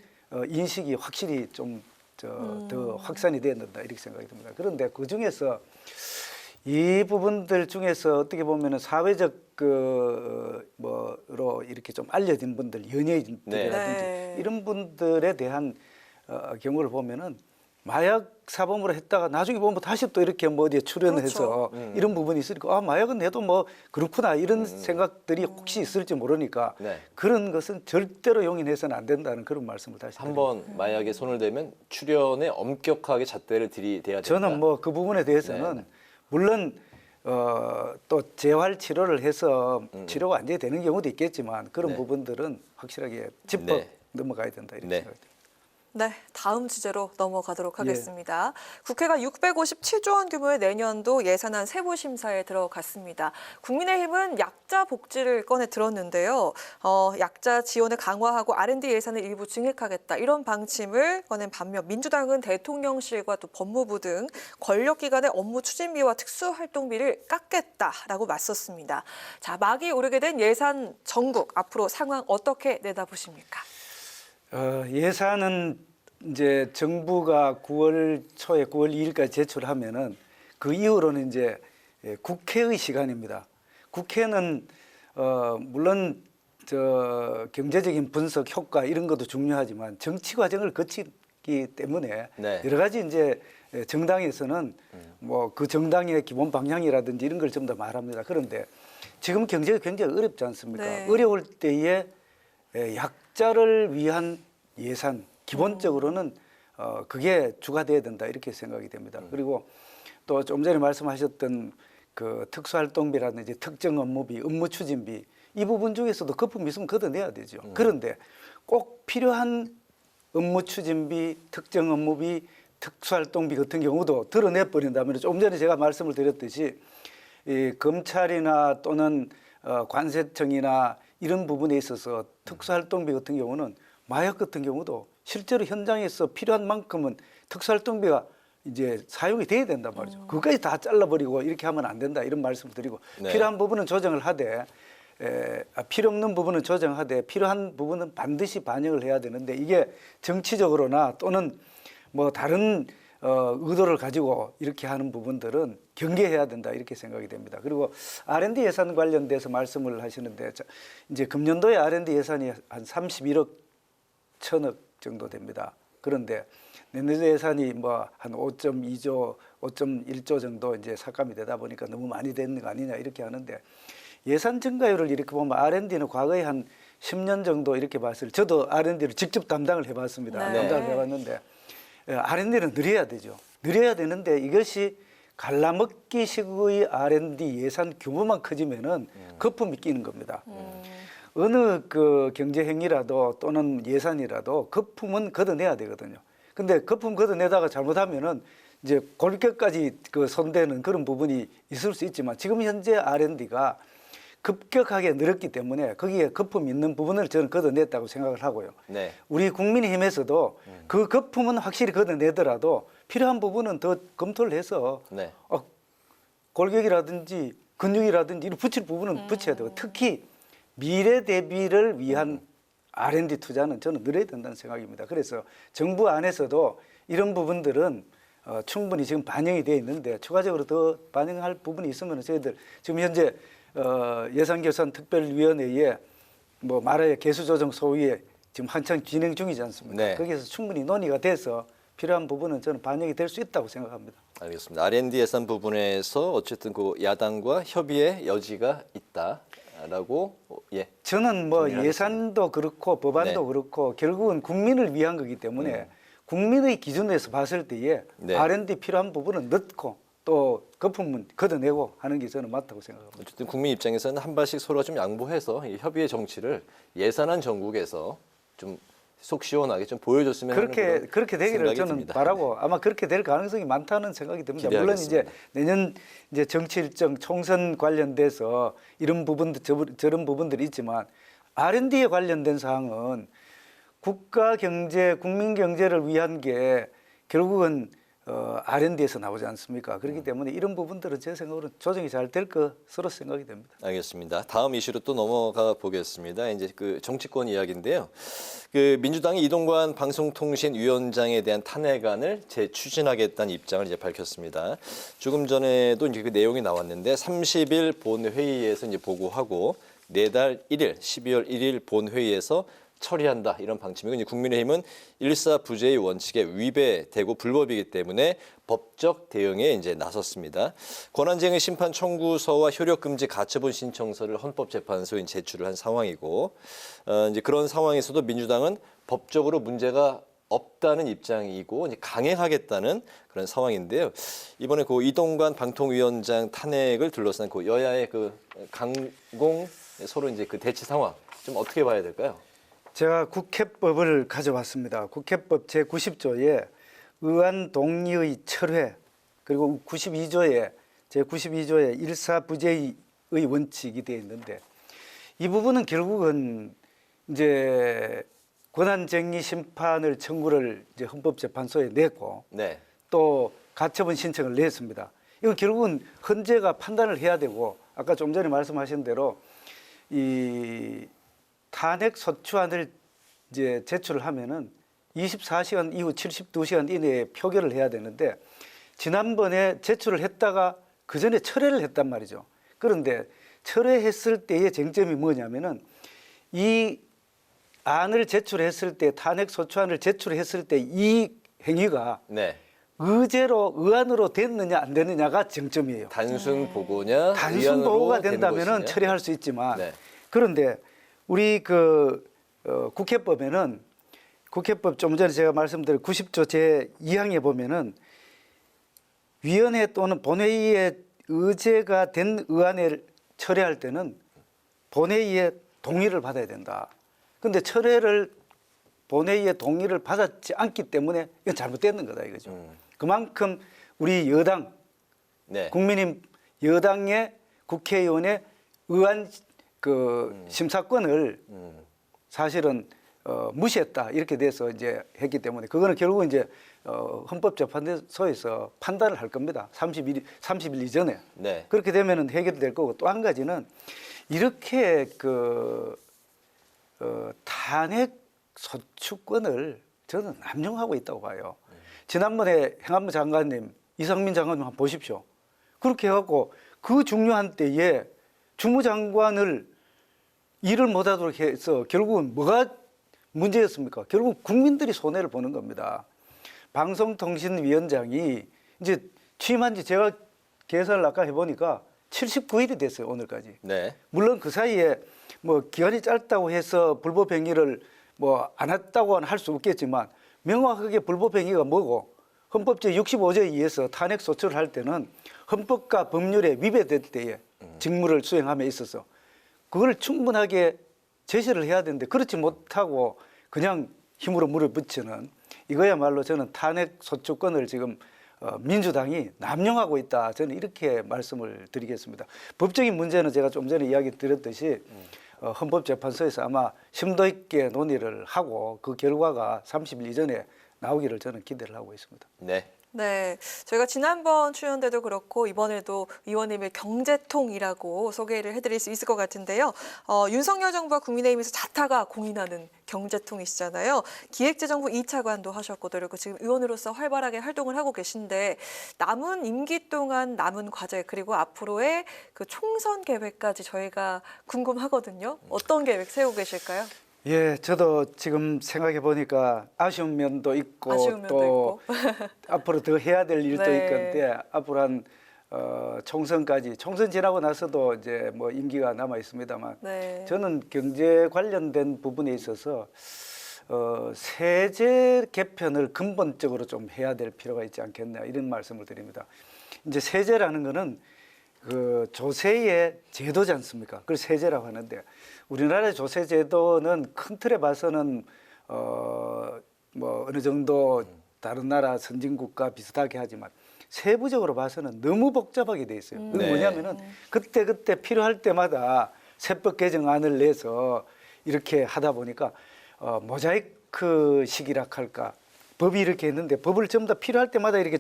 인식이 확실히 좀 더 확산이 돼야 된다 이렇게 생각이 듭니다. 그런데 그 중에서 이 부분들 중에서 어떻게 보면은 사회적 뭐로 이렇게 좀 알려진 분들, 연예인들이라든지 이런 분들에 대한 경우를 보면은 마약 사범으로 했다가 나중에 보면 다시 또 이렇게 뭐 어디에 출연을 해서 이런 부분이 있으니까 마약은 내도 뭐 그렇구나 이런 생각들이 혹시 있을지 모르니까 그런 것은 절대로 용인해서는 안 된다는 그런 말씀을 다시 한번 마약에 손을 대면 출연에 엄격하게 잣대를 들이대야 된다. 저는 뭐 그 부분에 대해서는 물론 또 재활 치료를 해서 치료가 완전히 되는 경우도 있겠지만 그런 부분들은 확실하게 짚어 넘어가야 된다 이렇게 생각합니다. 네, 다음 주제로 넘어가도록 하겠습니다. 국회가 657조 원 규모의 내년도 예산안 세부 심사에 들어갔습니다. 국민의힘은 약자 복지를 꺼내 들었는데요. 약자 지원을 강화하고 R&D 예산을 일부 증액하겠다 이런 방침을 꺼낸 반면 민주당은 대통령실과 또 법무부 등 권력기관의 업무 추진비와 특수활동비를 깎겠다라고 맞섰습니다. 자, 막이 오르게 된 예산 정국 앞으로 상황 어떻게 내다보십니까? 예산은 이제 정부가 9월 초에 9월 2일까지 제출하면은 그 이후로는 이제 국회의 시간입니다. 국회는 물론 경제적인 분석 효과 이런 것도 중요하지만 정치 과정을 거치기 때문에 네. 여러 가지 이제 정당에서는 뭐 그 정당의 기본 방향이라든지 이런 걸 좀 더 말합니다. 그런데 지금 경제가 굉장히 어렵지 않습니까? 네. 어려울 때에 약자를 위한 예산 기본적으로는 그게 주가 돼야 된다 이렇게 생각이 됩니다. 그리고 또 좀 전에 말씀하셨던 그 특수활동비라든지 특정 업무비, 업무 추진비 이 부분 중에서도 거품이 있으면 걷어내야 되죠. 그런데 꼭 필요한 업무 추진비, 특정 업무비, 특수활동비 같은 경우도 드러내버린다면 조금 전에 제가 말씀을 드렸듯이 이 검찰이나 또는 관세청이나 이런 부분에 있어서 특수활동비 같은 경우는 마약 같은 경우도 실제로 현장에서 필요한 만큼은 특수활동비가 이제 사용이 돼야 된단 말이죠. 그것까지 다 잘라버리고 이렇게 하면 안 된다 이런 말씀을 드리고 네. 필요한 부분은 조정을 하되 필요 없는 부분은 조정하되 필요한 부분은 반드시 반영을 해야 되는데 이게 정치적으로나 또는 뭐 다른 의도를 가지고 이렇게 하는 부분들은 경계해야 된다 이렇게 생각이 됩니다. 그리고 R&D 예산 관련돼서 말씀을 하시는데 이제 금년도에 R&D 예산이 한 31억 1천억 정도 됩니다. 그런데 내년도 예산이 뭐 한 5.2조, 5.1조 정도 이제 삭감이 되다 보니까 너무 많이 되는 거 아니냐 이렇게 하는데 예산 증가율을 이렇게 보면 R&D는 과거에 한 10년 정도 이렇게 봤을 때 저도 R&D를 직접 담당을 해봤습니다. 네. 담당을 해봤는데 R&D는 늘려야 되죠. 늘려야 되는데 이것이 갈라먹기식의 R&D 예산 규모만 커지면은 거품이 끼는 겁니다. 어느 그 경제 행위라도 또는 예산이라도 거품은 걷어내야 되거든요. 근데 거품 걷어내다가 잘못하면은 이제 골격까지 그 손대는 그런 부분이 있을 수 있지만 지금 현재 R&D가 급격하게 늘었기 때문에 거기에 거품 있는 부분을 저는 걷어냈다고 생각을 하고요. 네. 우리 국민의힘에서도 그 거품은 확실히 걷어내더라도 필요한 부분은 더 검토를 해서 네. 골격이라든지 근육이라든지 이런 붙일 부분은 붙여야 되고 특히 미래 대비를 위한 R&D 투자는 저는 늘어야 된다는 생각입니다. 그래서 정부 안에서도 이런 부분들은 충분히 지금 반영이 되어 있는데 추가적으로 더 반영할 부분이 있으면 저희들 지금 현재 예산결산특별위원회에 뭐 말하여 개수조정 소위에 지금 한창 진행 중이지 않습니까? 네. 거기에서 충분히 논의가 돼서 필요한 부분은 저는 반영이 될 수 있다고 생각합니다. 알겠습니다. R&D 예산 부분에서 어쨌든 그 야당과 협의의 여지가 있다라고 예. 저는 뭐 정리하겠습니다. 예산도 그렇고 법안도 네. 그렇고 결국은 국민을 위한 거기 때문에 국민의 기준에서 봤을 때에 네. R&D 필요한 부분은 넣고 또 거품은 걷어내고 하는 게 저는 맞다고 생각합니다. 어쨌든 국민 입장에서는 한 발씩 서로 좀 양보해서 이 협의의 정치를 예산안 전국에서 좀 속 시원하게 좀 보여줬으면 하는 그렇게 되기를 생각이 저는 듭니다. 바라고 아마 그렇게 될 가능성이 많다는 생각이 듭니다. 기대하겠습니다. 물론 이제 내년 이제 정치 일정 총선 관련돼서 이런 부분들 저런 부분들이 있지만 R&D에 관련된 사항은 국가 경제, 국민 경제를 위한 게 결국은 R&D에서 나오지 않습니까? 그렇기 때문에 이런 부분들은 제 생각으로 조정이 잘 될 것으로 생각이 됩니다. 알겠습니다. 다음 이슈로 또 넘어가 보겠습니다. 이제 그 정치권 이야기인데요. 그 민주당이 이동관 방송통신위원장에 대한 탄핵안을 재추진하겠다는 입장을 이제 밝혔습니다. 조금 전에도 이제 그 내용이 나왔는데 30일 본회의에서 이제 보고하고 내달 1일, 12월 1일 본회의에서 처리한다 이런 방침이고 이제 국민의힘은 일사부재의 원칙에 위배되고 불법이기 때문에 법적 대응에 이제 나섰습니다. 권한쟁의 심판 청구서와 효력금지 가처분 신청서를 헌법재판소에 제출을 한 상황이고 이제 그런 상황에서도 민주당은 법적으로 문제가 없다는 입장이고 이제 강행하겠다는 그런 상황인데요. 이번에 그 이동관 방통위원장 탄핵을 둘러싼 그 여야의 그 강공 서로 이제 그 대치 상황 좀 어떻게 봐야 될까요? 제가 국회법을 가져왔습니다. 국회법 제90조에 의안 동의의 철회 그리고 92조에 제92조에 일사부재의 원칙이 되어 있는데 이 부분은 결국은 이제 권한쟁의 심판을 청구를 이제 헌법재판소에 냈고 네. 또 가처분 신청을 냈습니다. 이건 결국은 헌재가 판단을 해야 되고 아까 좀 전에 말씀하신 대로 이 탄핵 소추안을 이제 제출을 하면은 24시간 이후 72시간 이내에 표결을 해야 되는데 지난번에 제출을 했다가 그 전에 철회를 했단 말이죠. 그런데 철회했을 때의 쟁점이 뭐냐면은 이 안을 제출했을 때 탄핵 소추안을 제출했을 때 이 행위가 네. 의안으로 됐느냐 안 됐느냐가 쟁점이에요. 단순 보고냐, 단순 의안으로 보고가 된 된다면은 것이냐? 처리할 수 있지만 네. 그런데 우리 국회법에는 국회법 좀 전에 제가 말씀드린 90조 제2항에 보면은 위원회 또는 본회의에 의제가 된 의안을 철회할 때는 본회의의 동의를 받아야 된다. 그런데 철회를 본회의의 동의를 받았지 않기 때문에 이건 잘못됐는 거다 이거죠. 그만큼 우리 여당, 네. 국민의힘 여당의 국회의원의 의안 심사권을 사실은 무시했다 이렇게 돼서 이제 했기 때문에 그거는 결국 이제 헌법재판소에서 판단을 할 겁니다. 30일 이전에. 네. 그렇게 되면은 해결될 거고 또 한 가지는 이렇게 탄핵 소추권을 저는 남용하고 있다고 봐요. 지난번에 행안부 장관님, 이상민 장관님 한번 보십시오. 그렇게 해갖고 그 중요한 때에 주무장관을 일을 못하도록 해서 결국은 뭐가 문제였습니까? 결국 국민들이 손해를 보는 겁니다. 방송통신위원장이 이제 취임한 지 제가 계산을 아까 해보니까 79일이 됐어요, 오늘까지. 네. 물론 그 사이에 뭐 기간이 짧다고 해서 불법행위를 뭐 안 했다고는 할 수 없겠지만 명확하게 불법행위가 뭐고 헌법 제65조에 의해서 탄핵 소추를 할 때는 헌법과 법률에 위배될 때에 직무를 수행함에 있어서 그걸 충분하게 제시를 해야 되는데 그렇지 못하고 그냥 힘으로 물을 붙이는 이거야말로 저는 탄핵 소추권을 지금 민주당이 남용하고 있다. 저는 이렇게 말씀을 드리겠습니다. 법적인 문제는 제가 좀 전에 이야기 드렸듯이 헌법재판소에서 아마 심도 있게 논의를 하고 그 결과가 30일 이전에 나오기를 저는 기대를 하고 있습니다. 네. 네, 저희가 지난번 출연 때도 그렇고 이번에도 의원님의 경제통이라고 소개를 해드릴 수 있을 것 같은데요. 윤석열 정부와 국민의힘에서 자타가 공인하는 경제통이시잖아요. 기획재정부 2차관도 하셨고 그리고 지금 의원으로서 활발하게 활동을 하고 계신데 남은 임기 동안 남은 과제 그리고 앞으로의 그 총선 계획까지 저희가 궁금하거든요. 어떤 계획 세우고 계실까요? 예, 저도 지금 생각해 보니까 아쉬운 면도 있고 또 앞으로 더 해야 될 일도 네. 있건데 앞으로 한 총선까지 총선 지나고 나서도 이제 뭐 임기가 남아 있습니다만 네. 저는 경제 관련된 부분에 있어서 세제 개편을 근본적으로 좀 해야 될 필요가 있지 않겠냐 이런 말씀을 드립니다. 이제 세제라는 거는 그 조세의 제도지 않습니까? 그걸 세제라고 하는데 우리나라의 조세 제도는 큰 틀에 봐서는 뭐 어느 정도 다른 나라 선진국과 비슷하게 하지만 세부적으로 봐서는 너무 복잡하게 돼 있어요. 그게 뭐냐면은 그때 필요할 때마다 세법 개정안을 내서 이렇게 하다 보니까 모자이크식이라 할까. 법이 이렇게 했는데 법을 전부 다 필요할 때마다 이렇게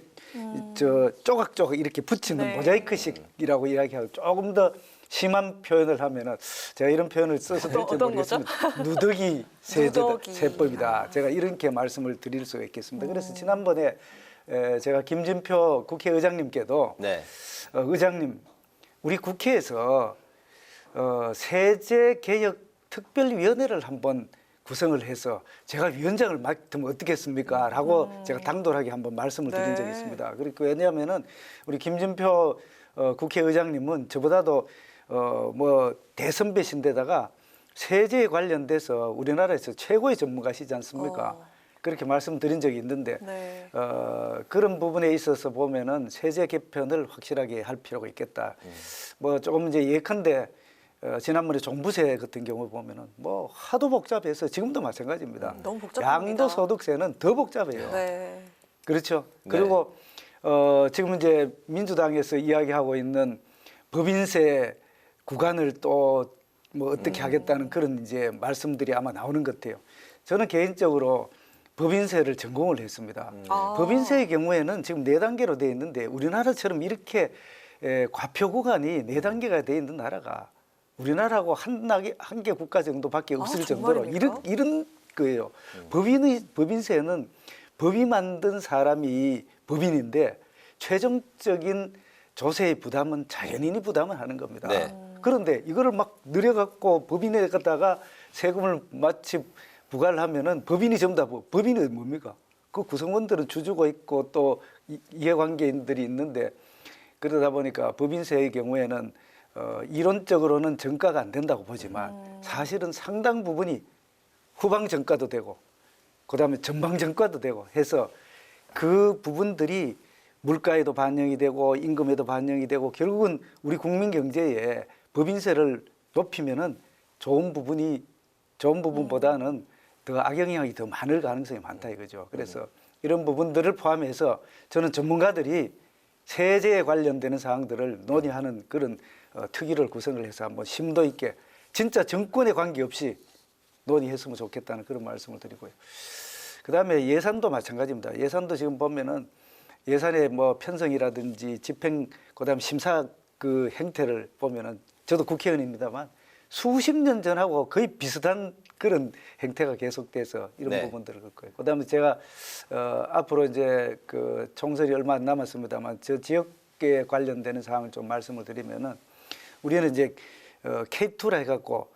조각조각 이렇게 붙이는 모자이크식이라고 이야기하고 조금 더 심한 표현을 하면은 제가 이런 표현을 써서 될지 모르겠습니다. 누더기 세법이다. 제가 이렇게 말씀을 드릴 수가 있겠습니다. 그래서 지난번에 제가 김진표 국회의장님께도 의장님 우리 국회에서 세제개혁 특별위원회를 한번 구성을 해서 제가 위원장을 맡으면 어떻겠습니까? 라고 제가 당돌하게 한번 말씀을 드린 적이 있습니다. 그리고 왜냐하면은 우리 김진표 국회의장님은 저보다도 뭐 대선배신데다가 세제에 관련돼서 우리나라에서 최고의 전문가시지 않습니까? 그렇게 말씀드린 적이 있는데 그런 부분에 있어서 보면은 세제 개편을 확실하게 할 필요가 있겠다. 뭐 조금 이제 예컨대 지난번에 종부세 같은 경우 보면은 뭐 하도 복잡해서 지금도 마찬가지입니다. 너무 복잡합니다. 양도소득세는 더 복잡해요. 네. 그렇죠. 그리고 지금 이제 민주당에서 이야기하고 있는 법인세 구간을 또 뭐 어떻게 하겠다는 그런 이제 말씀들이 아마 나오는 것 같아요. 저는 개인적으로 법인세를 전공을 했습니다. 법인세의 경우에는 지금 4단계로 되어 있는데 우리나라처럼 이렇게 과표 구간이 4단계가 되어 있는 나라가 우리나라하고 한 개 국가 정도밖에 없을 정도로 이런 거예요. 법인세는 법이 만든 사람이 법인인데 최종적인 조세의 부담은 자연인이 부담을 하는 겁니다. 네. 그런데 이거를 막 늘여갖고 법인에 갖다가 세금을 마치 부과를 하면은 법인이 전부 다 법인이 뭡니까? 그 구성원들은 주주가 있고 또 이해관계인들이 있는데 그러다 보니까 법인세의 경우에는 이론적으로는 정가가 안 된다고 보지만 사실은 상당 부분이 후방 정가도 되고 그다음에 전방 정가도 되고 해서 그 부분들이 물가에도 반영이 되고 임금에도 반영이 되고 결국은 우리 국민 경제에 법인세를 높이면은 좋은 부분보다는 더 악영향이 더 많을 가능성이 많다 이거죠. 그래서 이런 부분들을 포함해서 저는 전문가들이 세제에 관련되는 사항들을 논의하는 그런 특위를 구성을 해서 한번 심도 있게 진짜 정권에 관계없이 논의했으면 좋겠다는 그런 말씀을 드리고요. 그다음에 예산도 마찬가지입니다. 예산도 지금 보면은 예산의 뭐 편성이라든지 집행 그다음 심사 그 행태를 보면은 저도 국회의원입니다만 수십 년 전하고 거의 비슷한 그런 행태가 계속돼서 이런 네. 부분들을 할 거예요. 그다음에 제가 앞으로 이제 그 총선이 얼마 안 남았습니다만 저 지역에 관련되는 사항을 좀 말씀을 드리면은 우리는 이제 K2라 해갖고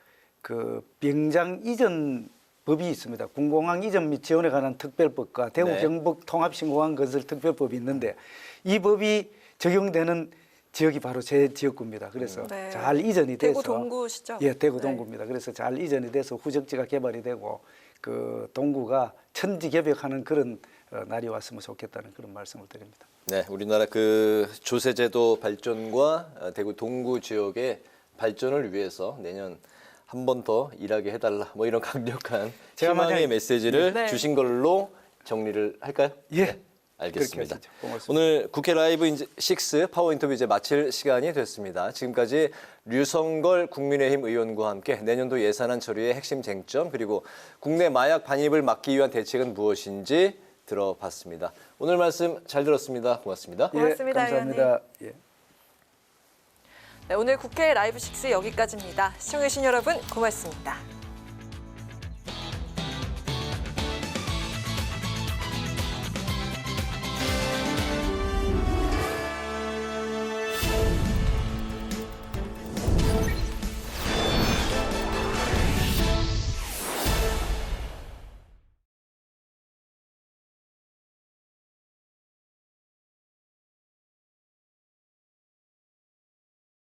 그 비행장 이전 법이 있습니다. 군공항 이전 및 지원에 관한 특별법과 대구 네. 경북 통합신공항 건설 특별법이 있는데 이 법이 적용되는 지역이 바로 제 지역구입니다. 그래서 네. 잘 이전이 돼서 대구 동구시죠? 예, 대구 네. 동구입니다. 그래서 잘 이전이 돼서 후적지가 개발이 되고 그 동구가 천지개벽하는 그런 날이 왔으면 좋겠다는 그런 말씀을 드립니다. 네, 우리나라 그 조세제도 발전과 대구 동구 지역의 발전을 위해서 내년 한 번 더 일하게 해달라 뭐 이런 강력한 제가 희망의 만약에- 메시지를 네. 주신 걸로 정리를 할까요? 예. 네, 알겠습니다. 그렇게 하시죠. 고맙습니다. 오늘 국회 라이브 6 파워 인터뷰 이제 마칠 시간이 됐습니다. 지금까지 류성걸 국민의힘 의원과 함께 내년도 예산안 처리의 핵심 쟁점 그리고 국내 마약 반입을 막기 위한 대책은 무엇인지 들어봤습니다. 오늘 말씀 잘 들었습니다. 고맙습니다. 고맙습니다, 예, 감사합니다. 예. 네, 오늘 국회 라이브 6 여기까지입니다. 시청해주신 여러분 고맙습니다.